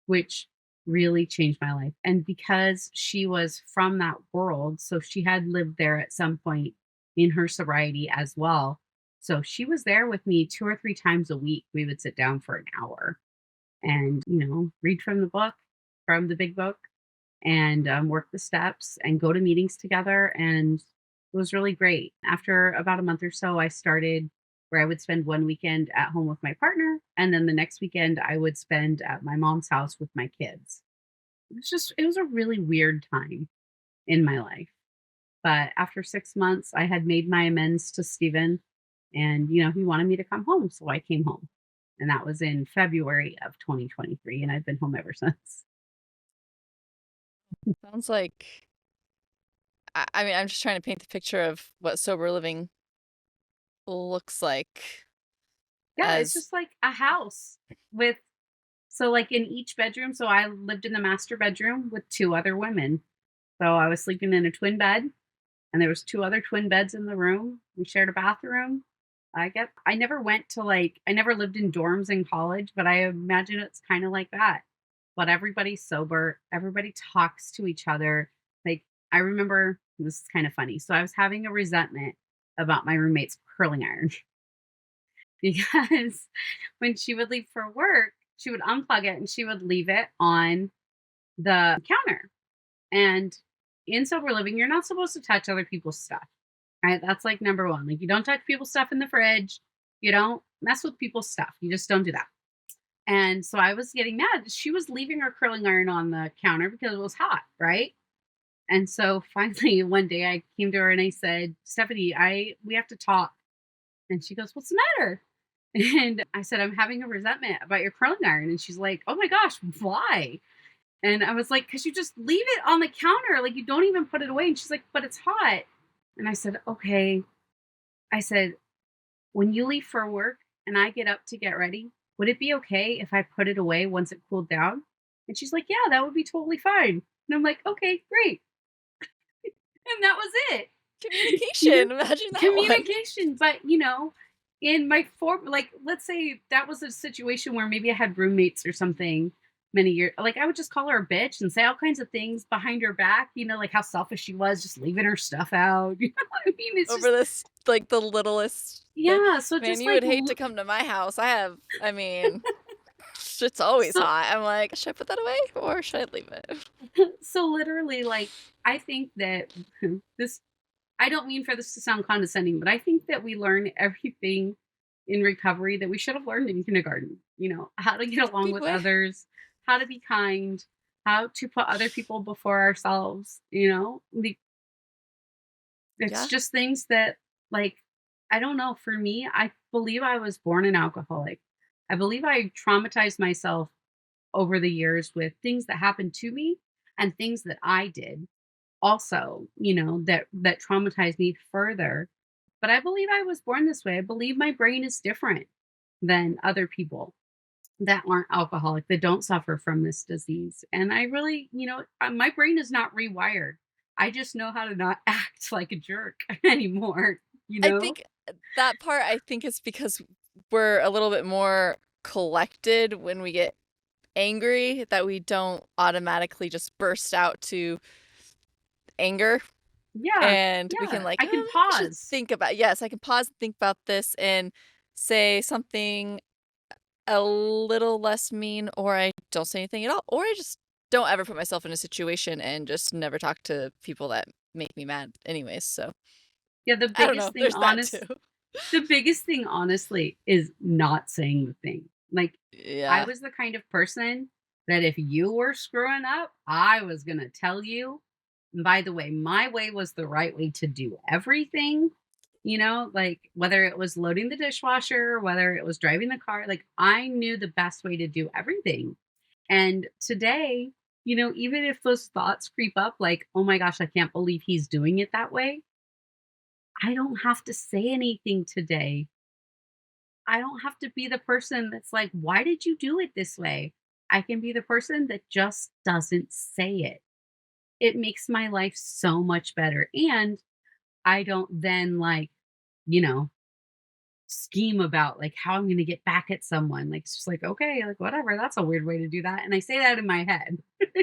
which really changed my life. And because she was from that world, so she had lived there at some point in her sobriety as well. So she was there with me 2 or 3 times a week. We would sit down for an hour and, read from the book, from the big book, and work the steps and go to meetings together. And it was really great. After about a month or so, I started where I would spend one weekend at home with my partner. And then the next weekend, I would spend at my mom's house with my kids. It was a really weird time in my life. But after 6 months, I had made my amends to Steven, and, he wanted me to come home. So I came home. And that was in February of 2023. And I've been home ever since. Sounds like I mean, I'm just trying to paint the picture of what sober living looks like Yeah, it's as just like a house with, so like in each bedroom. So I lived in the master bedroom with 2 other women. So I was sleeping in a twin bed, and there was 2 other twin beds in the room. We shared a bathroom. I never went to like I never lived in dorms in college, but I imagine it's kind of like that. But everybody's sober, everybody talks to each other. Like, I remember, this is kind of funny. So I was having a resentment about my roommate's curling iron because when she would leave for work, she would unplug it and she would leave it on the counter. And in sober living, you're not supposed to touch other people's stuff. Right? That's like number one. Like, you don't touch people's stuff in the fridge. You don't mess with people's stuff. You just don't do that. And so I was getting mad. She was leaving her curling iron on the counter because it was hot, right? And so finally one day I came to her and I said, "Stephanie, we have to talk." And she goes, "What's the matter?" And I said, "I'm having a resentment about your curling iron." And she's like, "Oh my gosh, why?" And I was like, "Because you just leave it on the counter. Like, you don't even put it away." And she's like, "But it's hot." And I said, "Okay." I said, "When you leave for work and I get up to get ready, would it be okay if I put it away once it cooled down?" And she's like, "Yeah, that would be totally fine." And I'm like, "Okay, great." And that was it. You know, communication. Imagine that one. communication. But, in my form, like, let's say that was a situation where maybe I had roommates or something many years, like, I would just call her a bitch and say all kinds of things behind her back, like how selfish she was, just leaving her stuff out. You know what I mean? It's Over just, this, like, the littlest thing. yeah. So Man, just you like, would hate to come to my house. I mean, it's always so, hot. I'm like, should I put that away or should I leave it? so literally, like, I think that this, I don't mean for this to sound condescending, but I think that we learn everything in recovery that we should have learned in kindergarten. How to get along Good with way. others, how to be kind, how to put other people before ourselves. It's Yeah. just things that, like, I don't know. For me, I believe I was born an alcoholic. I believe I traumatized myself over the years with things that happened to me and things that I did also, that traumatized me further. But I believe I was born this way. I believe my brain is different than other people that aren't alcoholic, that don't suffer from this disease. And I really, my brain is not rewired. I just know how to not act like a jerk anymore, you I know? think that part, I think is because we're a little bit more collected when we get angry, that we don't automatically just burst out to anger, Yeah. and we can Yeah. like, I can "Oh, maybe I should pause. think about." Yes, I can pause and think about this and say something a little less mean, or I don't say anything at all, or I just don't ever put myself in a situation and just never talk to people that make me mad anyways, so Yeah, I don't know, there's that too. the biggest thing honestly is not saying the thing. Like, I Yeah. was the kind of person that if you were screwing up, I was gonna tell you. And by the way, my way was the right way to do everything, like whether it was loading the dishwasher, whether it was driving the car, like I knew the best way to do everything. And today, even if those thoughts creep up, like, oh my gosh, I can't believe he's doing it that way, I don't have to say anything today. I don't have to be the person that's like, "Why did you do it this way?" I can be the person that just doesn't say it. It makes my life so much better, and I don't then, like, you know, scheme about, like, how I'm gonna get back at someone. Like, it's just like, "Okay, like, whatever, that's a weird way to do that," and I say that in my head,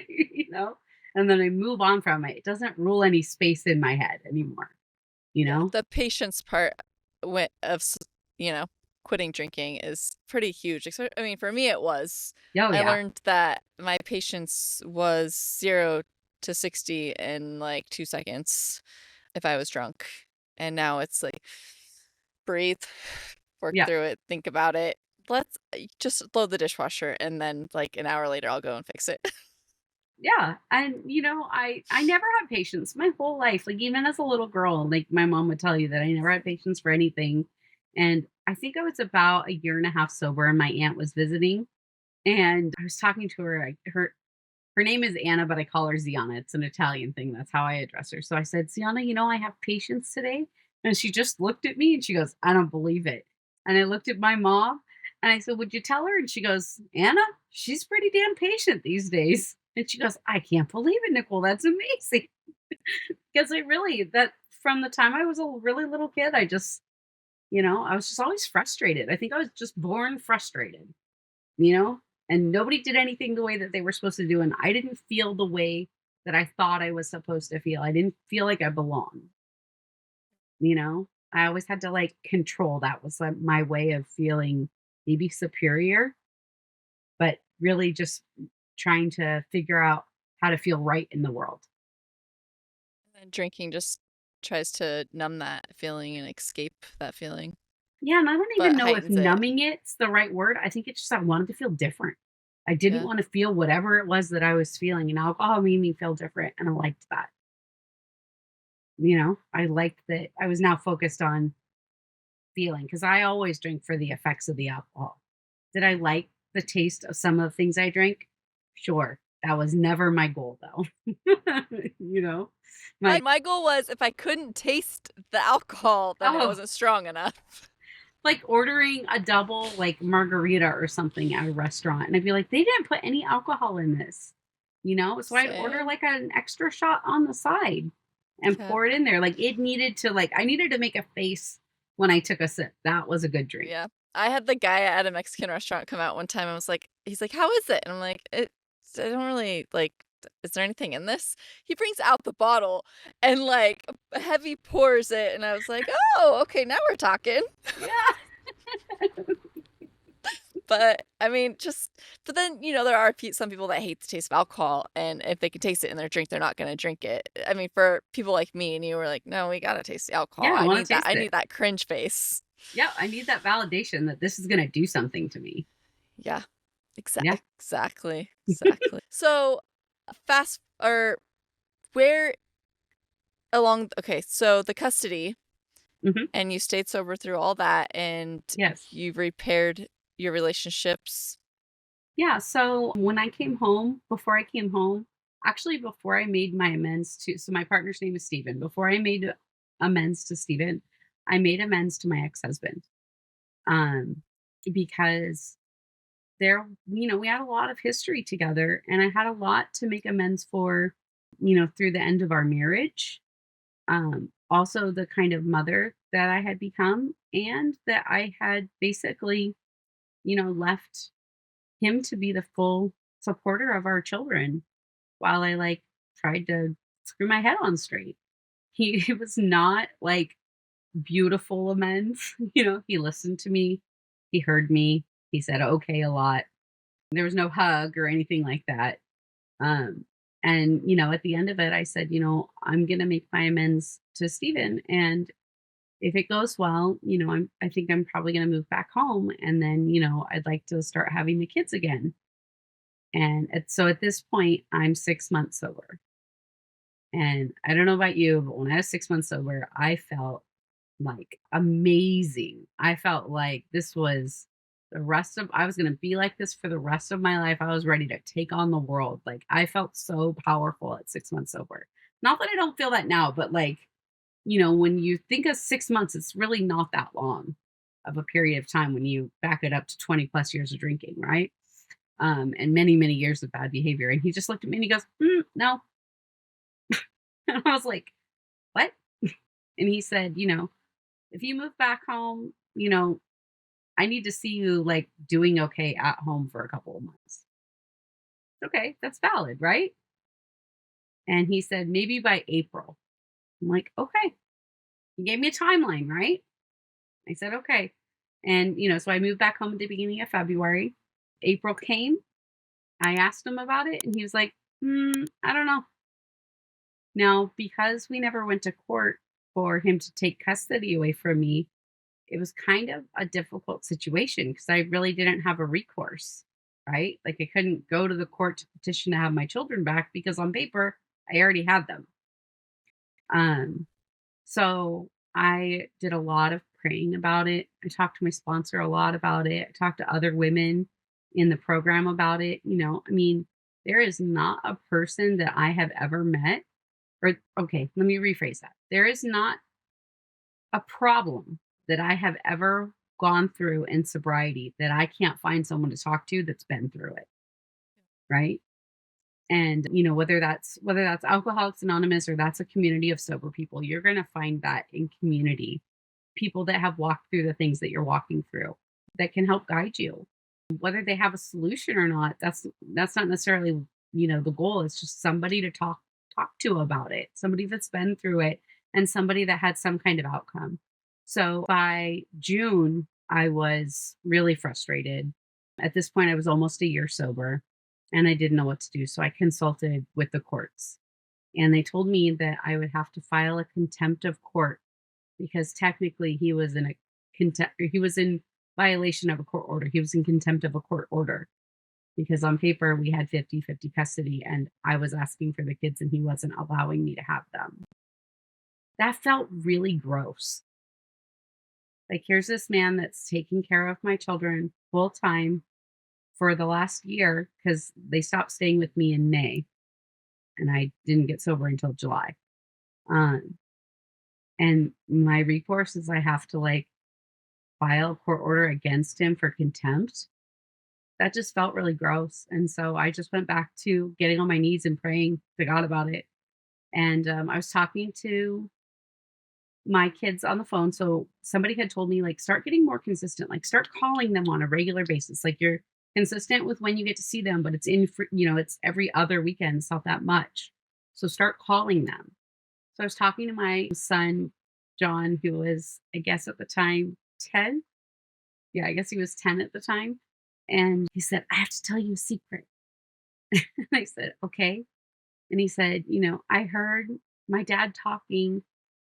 you know? And then I move on from it. It doesn't rule any space in my head anymore, you Yeah, know? the patience part wi of s you know, quitting drinking is pretty huge, I mean, for me, it was. Oh, I yeah. learned that my patience was 0 to 60 in, like, 2 seconds if I was drunk, and now it's like, breathe, work Yeah. through it, think about it. Let's just load the dishwasher, and then, like, an hour later, I'll go and fix it. Yeah, and, I never had patience my whole life, like, even as a little girl, like, my mom would tell you that I never had patience for anything, and I think I was about a year and a half sober, and my aunt was visiting, and I was talking to her, her name is Anna, but I call her Ziana, it's an Italian thing, that's how I address her, so I said, "Ziana, I have patience today," and she just looked at me, and she goes, "I don't believe it," and I looked at my mom, and I said, "Would you tell her?" And she goes, "Anna, she's pretty damn patient these days," and she goes, "I can't believe it, Nicole, that's amazing," because I really that from the time I was a really little kid, I was just always frustrated. I think I was just born frustrated, you know? And nobody did anything the way that they were supposed to do, and I didn't feel the way that I thought I was supposed to feel. I didn't feel like I belonged, you know? I always had to, like, control. That was, like, my way of feeling maybe superior, but really just trying to figure out how to feel right in the world. And drinking just tries to numb that feeling and escape that feeling, Yeah, and I don't even but know if heightens it. numbing it's the right word. I think it's just I wanted to feel different. I didn't Yeah. wanna feel whatever it was that I was feeling, and alcohol made me feel different, and I liked that. I liked that I was now focused on feeling because I always drink for the effects of the alcohol. Did I like the taste of some of the things I drank? Sure. That was never my goal though. you know? My My goal was if I couldn't taste the alcohol, then it oh, wasn't strong enough. like ordering a double like margarita or something at a restaurant and I'd be like, they didn't put any alcohol in this. So I'd order Same. like an extra shot on the side and Yeah. pour it in there. Like it needed to like I needed to make a face when I took a sip. That was a good drink. Yeah. I had the guy at a Mexican restaurant come out one time and was like he's like, "How is it?" And I'm like, I don't really like, is there anything in this?" He brings out the bottle and, like, heavy pours it, and I was like, "Oh, okay, now we're talking." Yeah. But, I mean, just but then, there are some people that hate the taste of alcohol, and if they can taste it in their drink, they're not gonna drink it. I mean, for people like me and you were like, "No, we gotta taste the alcohol. Yeah, I want to I taste need it. that cringe face." Yeah, I need that validation that this is going to do something to me. Yeah. Yeah. Exactly, exactly. So, fast or where along okay, so the custody, Mhm. and you stayed sober through all that, and Yes. you've repaired your relationships. Yeah, so when I came home, before I came home, actually before I made my amends to so my partner's name is Steven. Before I made amends to Steven, I made amends to my ex-husband. Um, because we had a lot of history together and I had a lot to make amends for, through the end of our marriage. Also the kind of mother that I had become and that I had basically, left him to be the full supporter of our children while I like tried to screw my head on straight. He it was not like beautiful amends. He listened to me, he heard me, he said okay a lot. There was no hug or anything like that. Um, and at the end of it, I said, I'm gonna make my amends to Steven. And if it goes well, I think I'm probably gonna move back home and then, I'd like to start having the kids again. And so at this point, I'm 6 months sober. And I don't know about you, but when I was 6 months sober, I felt like amazing. I felt like this was I was going to be like this for the rest of my life. I was ready to take on the world. Like I felt so powerful at 6 months sober. Not that I don't feel that now, but like, when you think of 6 months, it's really not that long of a period of time when you back it up to 20 plus years of drinking, right? And many, many years of bad behavior. And he just looked at me and he goes, no. And I was like, what? And he said, if you move back home, I need to see you like doing okay at home for a couple of months. Okay, that's valid, right? And he said, maybe by April. I'm like, okay. He gave me a timeline, right? I said, okay. And, so I moved back home at the beginning of February. April came. I asked him about it, and he was like, I don't know. Now, because we never went to court for him to take custody away from me, it was kind of a difficult situation because I really didn't have a recourse, right? Like I couldn't go to the court to petition to have my children back because on paper I already had them. Um, so I did a lot of praying about it. I talked to my sponsor a lot about it. I talked to other women in the program about it. I mean, there is not a person that I have ever met, or okay, let me rephrase that. There is not a problem that I have ever gone through in sobriety that I can't find someone to talk to that's been through it, right? And whether that's Alcoholics Anonymous or that's a community of sober people, you're going to find that in community, people that have walked through the things that you're walking through that can help guide you. Whether they have a solution or not, that's not necessarily, the goal. It's just somebody to talk to about it, somebody that's been through it and somebody that had some kind of outcome. So by June, I was really frustrated. At this point, I was almost a year sober and I didn't know what to do. So I consulted with the courts and they told me that I would have to file a contempt of court because technically he was in violation of a court order. He was in contempt of a court order because on paper we had 50-50 custody and I was asking for the kids and he wasn't allowing me to have them. That felt really gross. Like here's this man that's taking care of my children full time for the last year because they stopped staying with me in May and I didn't get sober until July. Um, and my recourse is I have to like file a court order against him for contempt. That just felt really gross. And so I just went back to getting on my knees and praying to God about it. And I was talking to my kids on the phone. So somebody had told me, like, start getting more consistent, like, start calling them on a regular basis. Like, you're consistent with when you get to see them, but it's every other weekend. It's not that much. So start calling them. So I was talking to my son, John, who was, I guess at the time, 10. Yeah, I guess he was 10 at the time. And he said, I have to tell you a secret. And I said, okay. And he said, I heard my dad talking,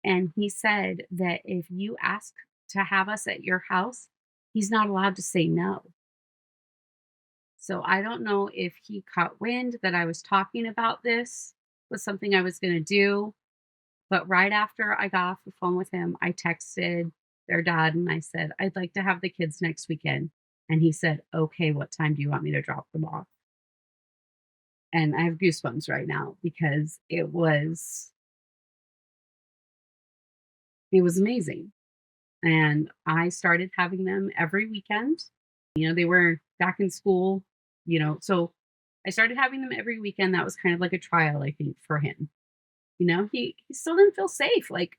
and he said that if you ask to have us at your house, he's not allowed to say no. So I don't know if he caught wind that I was talking about this was something I was going to do. But right after I got off the phone with him, I texted their dad and I said, I'd like to have the kids next weekend. And he said, "Okay, what time do you want me to drop them off?" And I have goosebumps right now because it was amazing. And I started having them every weekend. They were back in school, so I started having them every weekend. That was kind of like a trial, I think, for him. He still didn't feel safe. Like,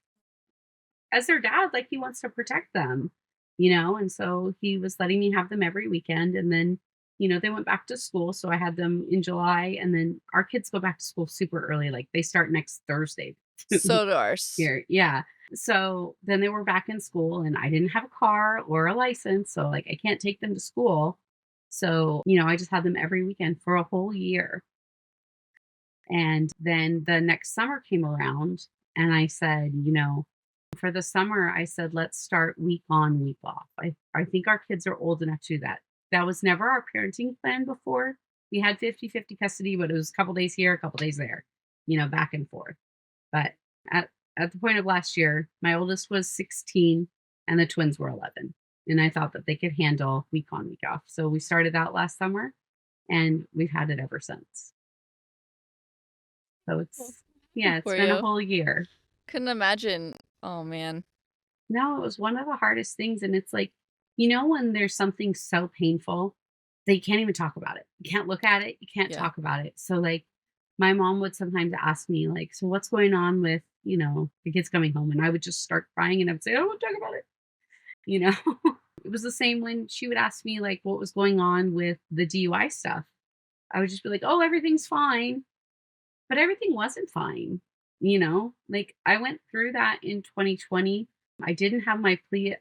as their dad, like, he wants to protect them, and so he was letting me have them every weekend. And then, they went back to school. So I had them in July, and then our kids go back to school super early. Like, they start next Thursday So do ours. here. Yeah. So then they were back in school, and I didn't have a car or a license. So, like, I can't take them to school. So, I just had them every weekend for a whole year. And then the next summer came around, and I said, for the summer, I said, let's start week on, week off. I think our kids are old enough to do that. That was never our parenting plan before. We had 50-50 custody, but it was a couple days here, a couple days there, back and forth. But at the point of last year, my oldest was 16 and the twins were 11. And I thought that they could handle week on, week off. So we started out last summer, and we've had it ever since. So Well, yeah, it's for been a you. whole year. Couldn't imagine. Oh man. No, it was one of the hardest things. And it's like, when there's something so painful, they can't even talk about it. You can't look at it. You can't Yeah. talk about it. So, like, my mom would sometimes ask me, like, so what's going on with, the kids coming home? And I would just start crying, and I would say, I don't want to talk about it. You know, it was the same when she would ask me, like, what was going on with the DUI stuff. I would just be like, oh, everything's fine. But everything wasn't fine. Like, I went through that in 2020. I didn't have my plea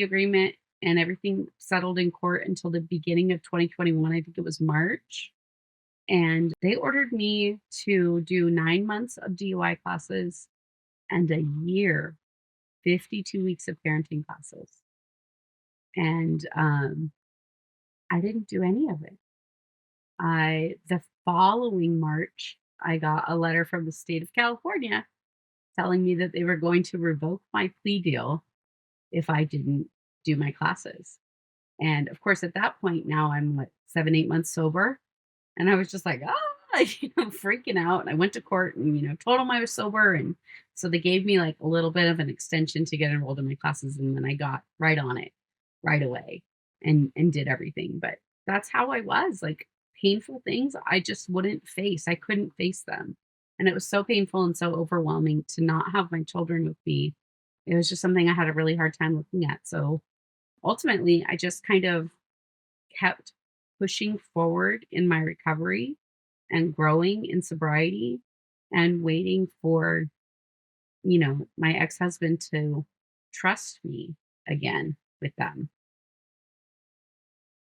agreement and everything settled in court until the beginning of 2021. I think it was March. And they ordered me to do 9 months of DUI classes and a year, 52 weeks of parenting classes. And I didn't do any of it. The following March, I got a letter from the state of California telling me that they were going to revoke my plea deal if I didn't do my classes. And of course, at that point, now I'm what, 7, 8 months sober. And I was just like, freaking out. And I went to court and, told them I was sober. And so they gave me like a little bit of an extension to get enrolled in my classes. And then I got right on it right away and did everything. But that's how I was. Like, painful things I just wouldn't face. I couldn't face them. And it was so painful and so overwhelming to not have my children with me. It was just something I had a really hard time looking at. So ultimately, I just kind of kept pushing forward in my recovery and growing in sobriety and waiting for, my ex-husband to trust me again with them.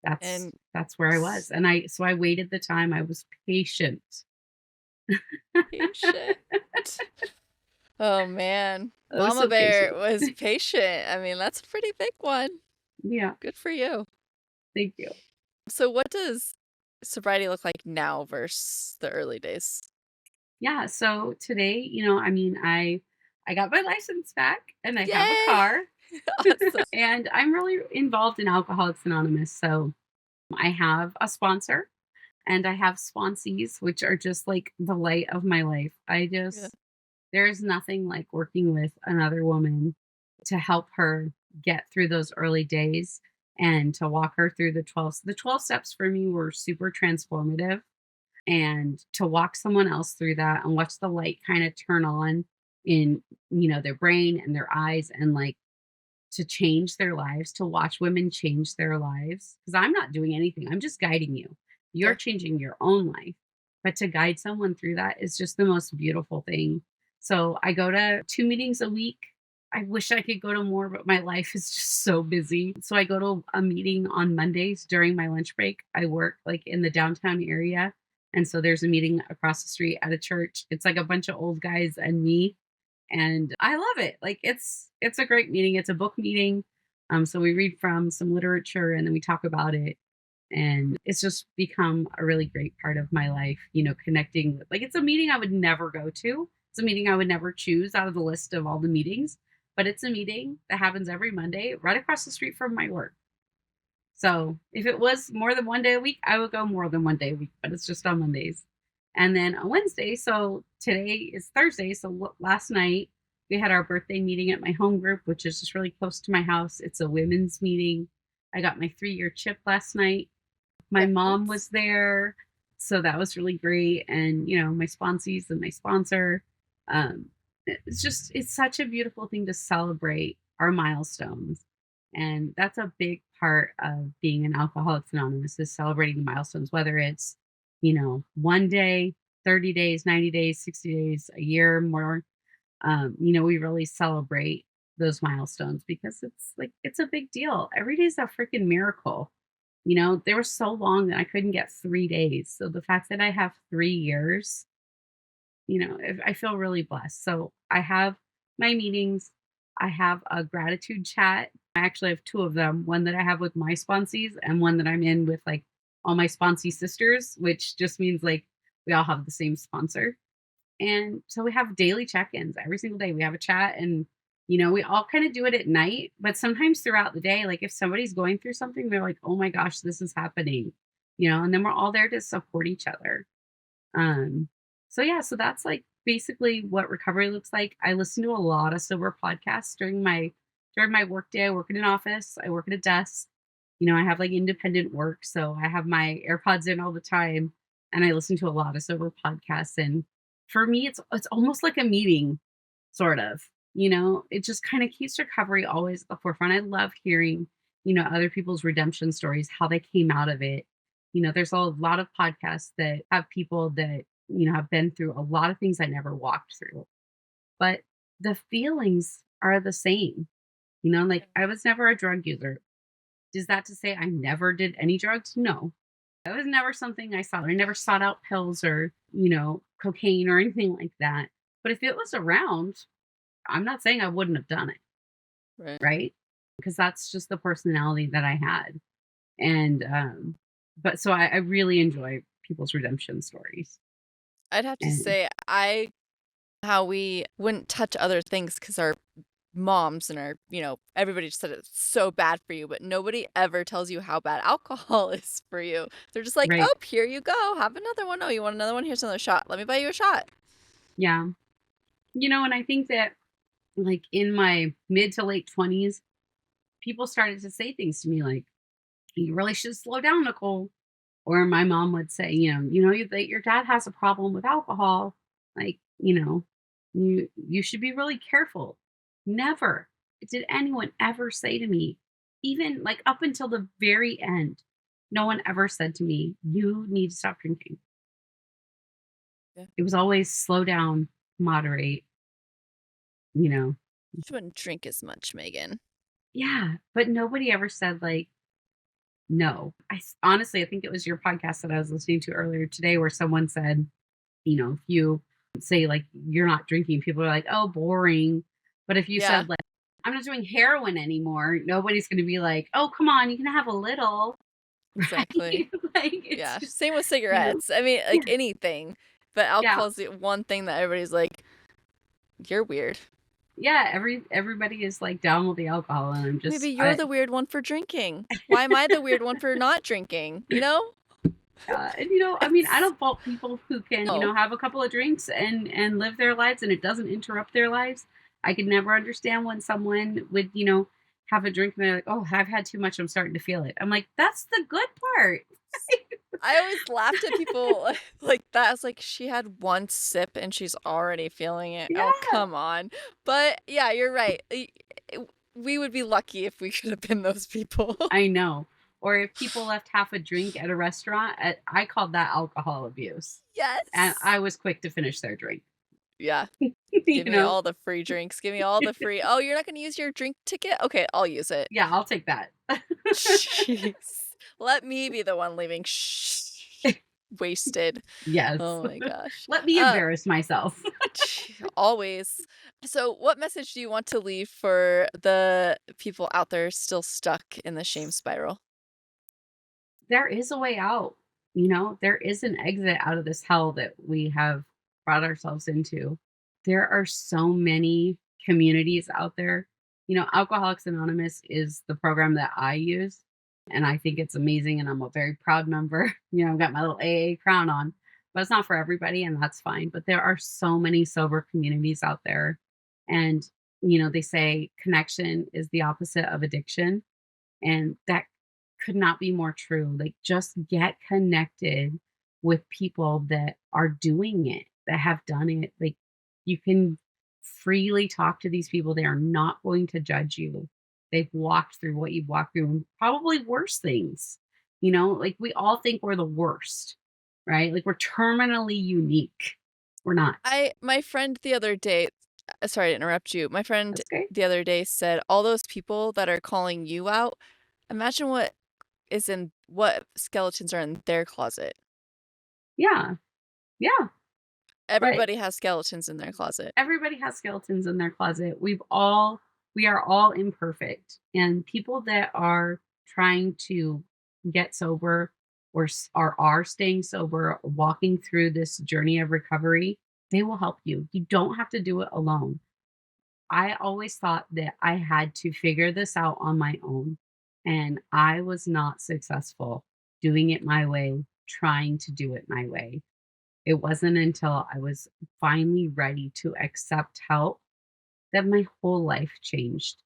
That's And that's where I was. s- And I waited the time. I was patient. patient. Oh man. I was Mama so Bear patient. was patient. I mean, that's a pretty big one. Yeah, Good for you. thank you. So what does sobriety look like now versus the early days? Yeah, so today, I mean, I got my license back and I have a Yay! car. Awesome. And I'm really involved in Alcoholics Anonymous. So I have a sponsor and I have sponsees, which are just like the light of my life. Yeah. There's nothing like working with another woman to help her get through those early days and to walk her through the 12. The 12 steps for me were super transformative. And to walk someone else through that and watch the light kind of turn on in, their brain and their eyes, and like, to change their lives, to watch women change their lives. Because I'm not doing anything, I'm just guiding you. You're Yeah. changing your own life. But to guide someone through that is just the most beautiful thing. So I go to 2 meetings a week. I wish I could go to more, but my life is just so busy. So I go to a meeting on Mondays during my lunch break. I work like in the downtown area. And so there's a meeting across the street at a church. It's like a bunch of old guys and me, and I love it. Like, it's a great meeting. It's a book meeting. So we read from some literature and then we talk about it. And it's just become a really great part of my life, connecting with, like, it's a meeting I would never go to. It's a meeting I would never choose out of the list of all the meetings, but it's a meeting that happens every Monday right across the street from my work. So if it was more than 1 day a week, I would go more than 1 day a week, but it's just on Mondays. And then on Wednesday, so today is Thursday. So last night we had our birthday meeting at my home group, which is just really close to my house. It's a women's meeting. I got my 3-year chip last night. My mom Yes. was there. So that was really great. And, my sponsees and my sponsor. Um, it's such a beautiful thing to celebrate our milestones. And that's a big part of being an Alcoholics Anonymous is celebrating the milestones, whether it's, 1 day, 30 days, 90 days, 60 days, a year, more. We really celebrate those milestones because it's a big deal. Every day is a freaking miracle. There was so long that I couldn't get 3 days. So the fact that I have 3 years, I feel really blessed. So I have my meetings. I have a gratitude chat. I actually have two of them, one that I have with my sponsees and one that I'm in with like all my sponsee sisters, which just means like we all have the same sponsor. And so we have daily check-ins every single day. We have a chat and we all kind of do it at night, but sometimes throughout the day, like if somebody's going through something, they're like, "Oh my gosh, this is happening." And then we're all there to support each other. Um so yeah, so that's like basically what recovery looks like. I listen to a lot of sober podcasts during my work day. I work in an office, I work at a desk. I have like independent work, so I have my AirPods in all the time and I listen to a lot of sober podcasts and for me it's almost like a meeting sort of. It just kind of keeps recovery always at the forefront. I love hearing, other people's redemption stories, how they came out of it. There's a lot of podcasts that have people that, have been through a lot of things I never walked through, but the feelings are the same. Like I was never a drug user. Is that to say I never did any drugs? No. That was never something I sought. I never sought out pills or, cocaine or anything like that. But if it was around, I'm not saying I wouldn't have done it, Right. right? Because that's just the personality that I had. And but so I really enjoy people's redemption stories. I'd have to And say how we wouldn't touch other things because our moms and everybody just said it's so bad for you, but nobody ever tells you how bad alcohol is for you. They're just like, right. "Oh, here you go. Have another one. Oh, you want another one? Here's another shot. Let me buy you a shot." Yeah. And I think that like in my mid to late 20s, people started to say things to me like, "You really should slow down, Nicole." Or my mom would say, that your dad has a problem with alcohol. Like, you should be really careful. Never did anyone ever say to me, even like up until the very end, no one ever said to me, "You need to stop drinking." Yeah. It was always slow down, moderate, you know. She wouldn't drink as much, Megan. Yeah, but nobody ever said like no. Honestly, I think it was your podcast that I was listening to earlier today where someone said, if you say like you're not drinking, people are like, "Oh, boring." But if you Yeah, said like, "I'm not doing heroin anymore," nobody's going to be like, "Oh, come on, you can have a little." exactly. Right? Like it's Yeah, just, same with you know. cigarettes. I mean, like Yeah. anything, but Yeah. alcohol is the one thing that everybody's like, "You're weird." Yeah, everybody is like down with the alcohol and I'm Maybe just you're the weird one for drinking. Why am I the weird one for not drinking? You know? and I mean, I It's don't fault people who can, no. have a couple of drinks and live their lives and it doesn't interrupt their lives. I could never understand when someone would, have a drink and they're like, "Oh, I've had too much. I'm starting to feel it." I'm like, "That's the good part." I always laughed at people like that. It's like she had one sip and she's already feeling it. Oh, Yeah, come on. But yeah, you're right. We would be lucky if we could have been those people. I know. Or if people left half a drink at a restaurant, I called that alcohol abuse. And Yes. I was quick to finish their drink. Yeah. you Give me know? all the free drinks. Give me all the free. Oh, you're not going to use your drink ticket? Okay, I'll use it. Yeah, I'll take that. Jeez. Let me be the one leaving wasted. Yes. Oh my gosh. Let me embarrass myself. Always. So, what message do you want to leave for the people out there still stuck in the shame spiral? There is a way out. There is an exit out of this hell that we have brought ourselves into. There are so many communities out there. Alcoholics Anonymous is the program that I use. And I think it's amazing, and I'm a very proud member. I've got my little AA crown on, but it's not for everybody, and that's fine. But there are so many sober communities out there. And, they say connection is the opposite of addiction. And that could not be more true. Like, just get connected with people that are doing it, that have done it. Like, you can freely talk to these people. They are not going to judge you. They've walked through what you've walked through, and probably worse things. Like, we all think we're the worst, right? Like, we're terminally unique. We're not. My friend the other day, sorry to interrupt you. My friend That's okay. the other day said, all those people that are calling you out, imagine what skeletons are in their closet. Yeah. Yeah. Right. Everybody has skeletons in their closet. Everybody has skeletons in their closet. We are all imperfect. And people that are trying to get sober, or are staying sober, walking through this journey of recovery, they will help you. You don't have to do it alone. I always thought that I had to figure this out on my own, and I was not successful doing it my way, trying to do it my way. It wasn't until I was finally ready to accept help that my whole life changed.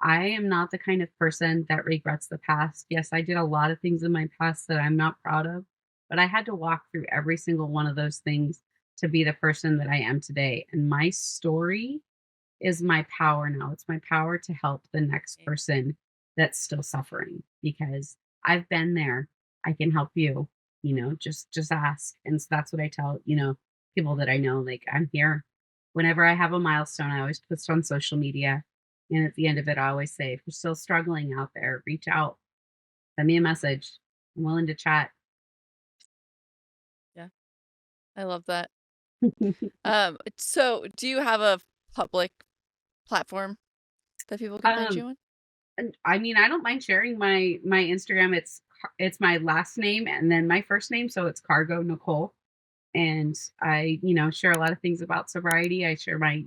I am not the kind of person that regrets the past. Yes, I did a lot of things in my past that I'm not proud of, but I had to walk through every single one of those things to be the person that I am today. And my story is my power now. It's my power to help the next person that's still suffering, because I've been there. I can help you, just ask. And so that's what I tell, people that I know, like, I'm here. Whenever I have a milestone, I always post on social media. And at the end of it, I always say, if you're still struggling out there, reach out, send me a message. I'm willing to chat. Yeah, I love that. So do you have a public platform that people can find you um, on? And I mean, I don't mind sharing my Instagram. It's my last name and then my first name, so it's Cargo Nicole. And I, share a lot of things about sobriety. I share my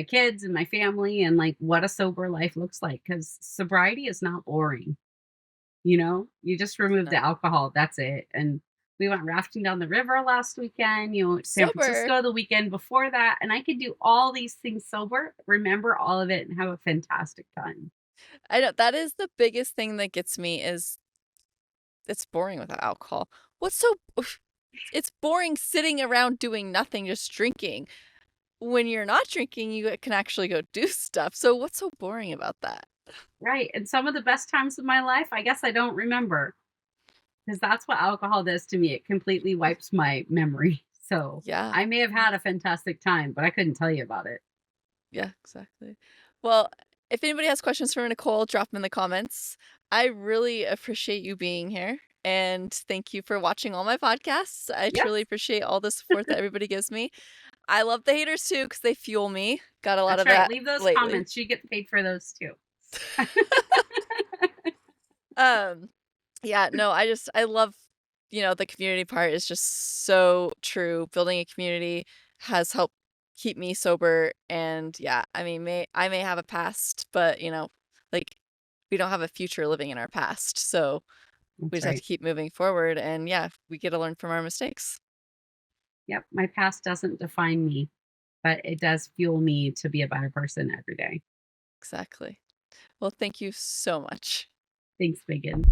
kids and my family, and like what a sober life looks like, because sobriety is not boring. You just remove the No. alcohol. That's it. And we went rafting down the river last weekend, San Sober. Francisco the weekend before that. And I could do all these things sober, remember all of it, and have a fantastic time. I know that is the biggest thing that gets me is it's boring without alcohol. What's so it's boring sitting around doing nothing, just drinking. When you're not drinking, you can actually go do stuff. So what's so boring about that? Right, and some of the best times of my life, I guess I don't remember, because that's what alcohol does to me. It completely wipes my memory. So, Yeah. I may have had a fantastic time, but I couldn't tell you about it. Yeah, exactly. Well, if anybody has questions for Nicole, drop them in the comments. I really appreciate you being here. And thank you for watching all my podcasts. I truly Yes, appreciate all the support that everybody gives me. I love the haters too because they fuel me. Got a lot that's of right, that leave those lately. comments, you get paid for those too. Um, yeah, no, I love, the community part is just so true. Building a community has helped keep me sober. And yeah, I mean, I may have a past, but like we don't have a future living in our past. So we That's just have to right. keep moving forward. And yeah, we get to learn from our mistakes. Yep, my past doesn't define me, but it does fuel me to be a better person every day. Exactly. Well, thank you so much. Thanks, Megan.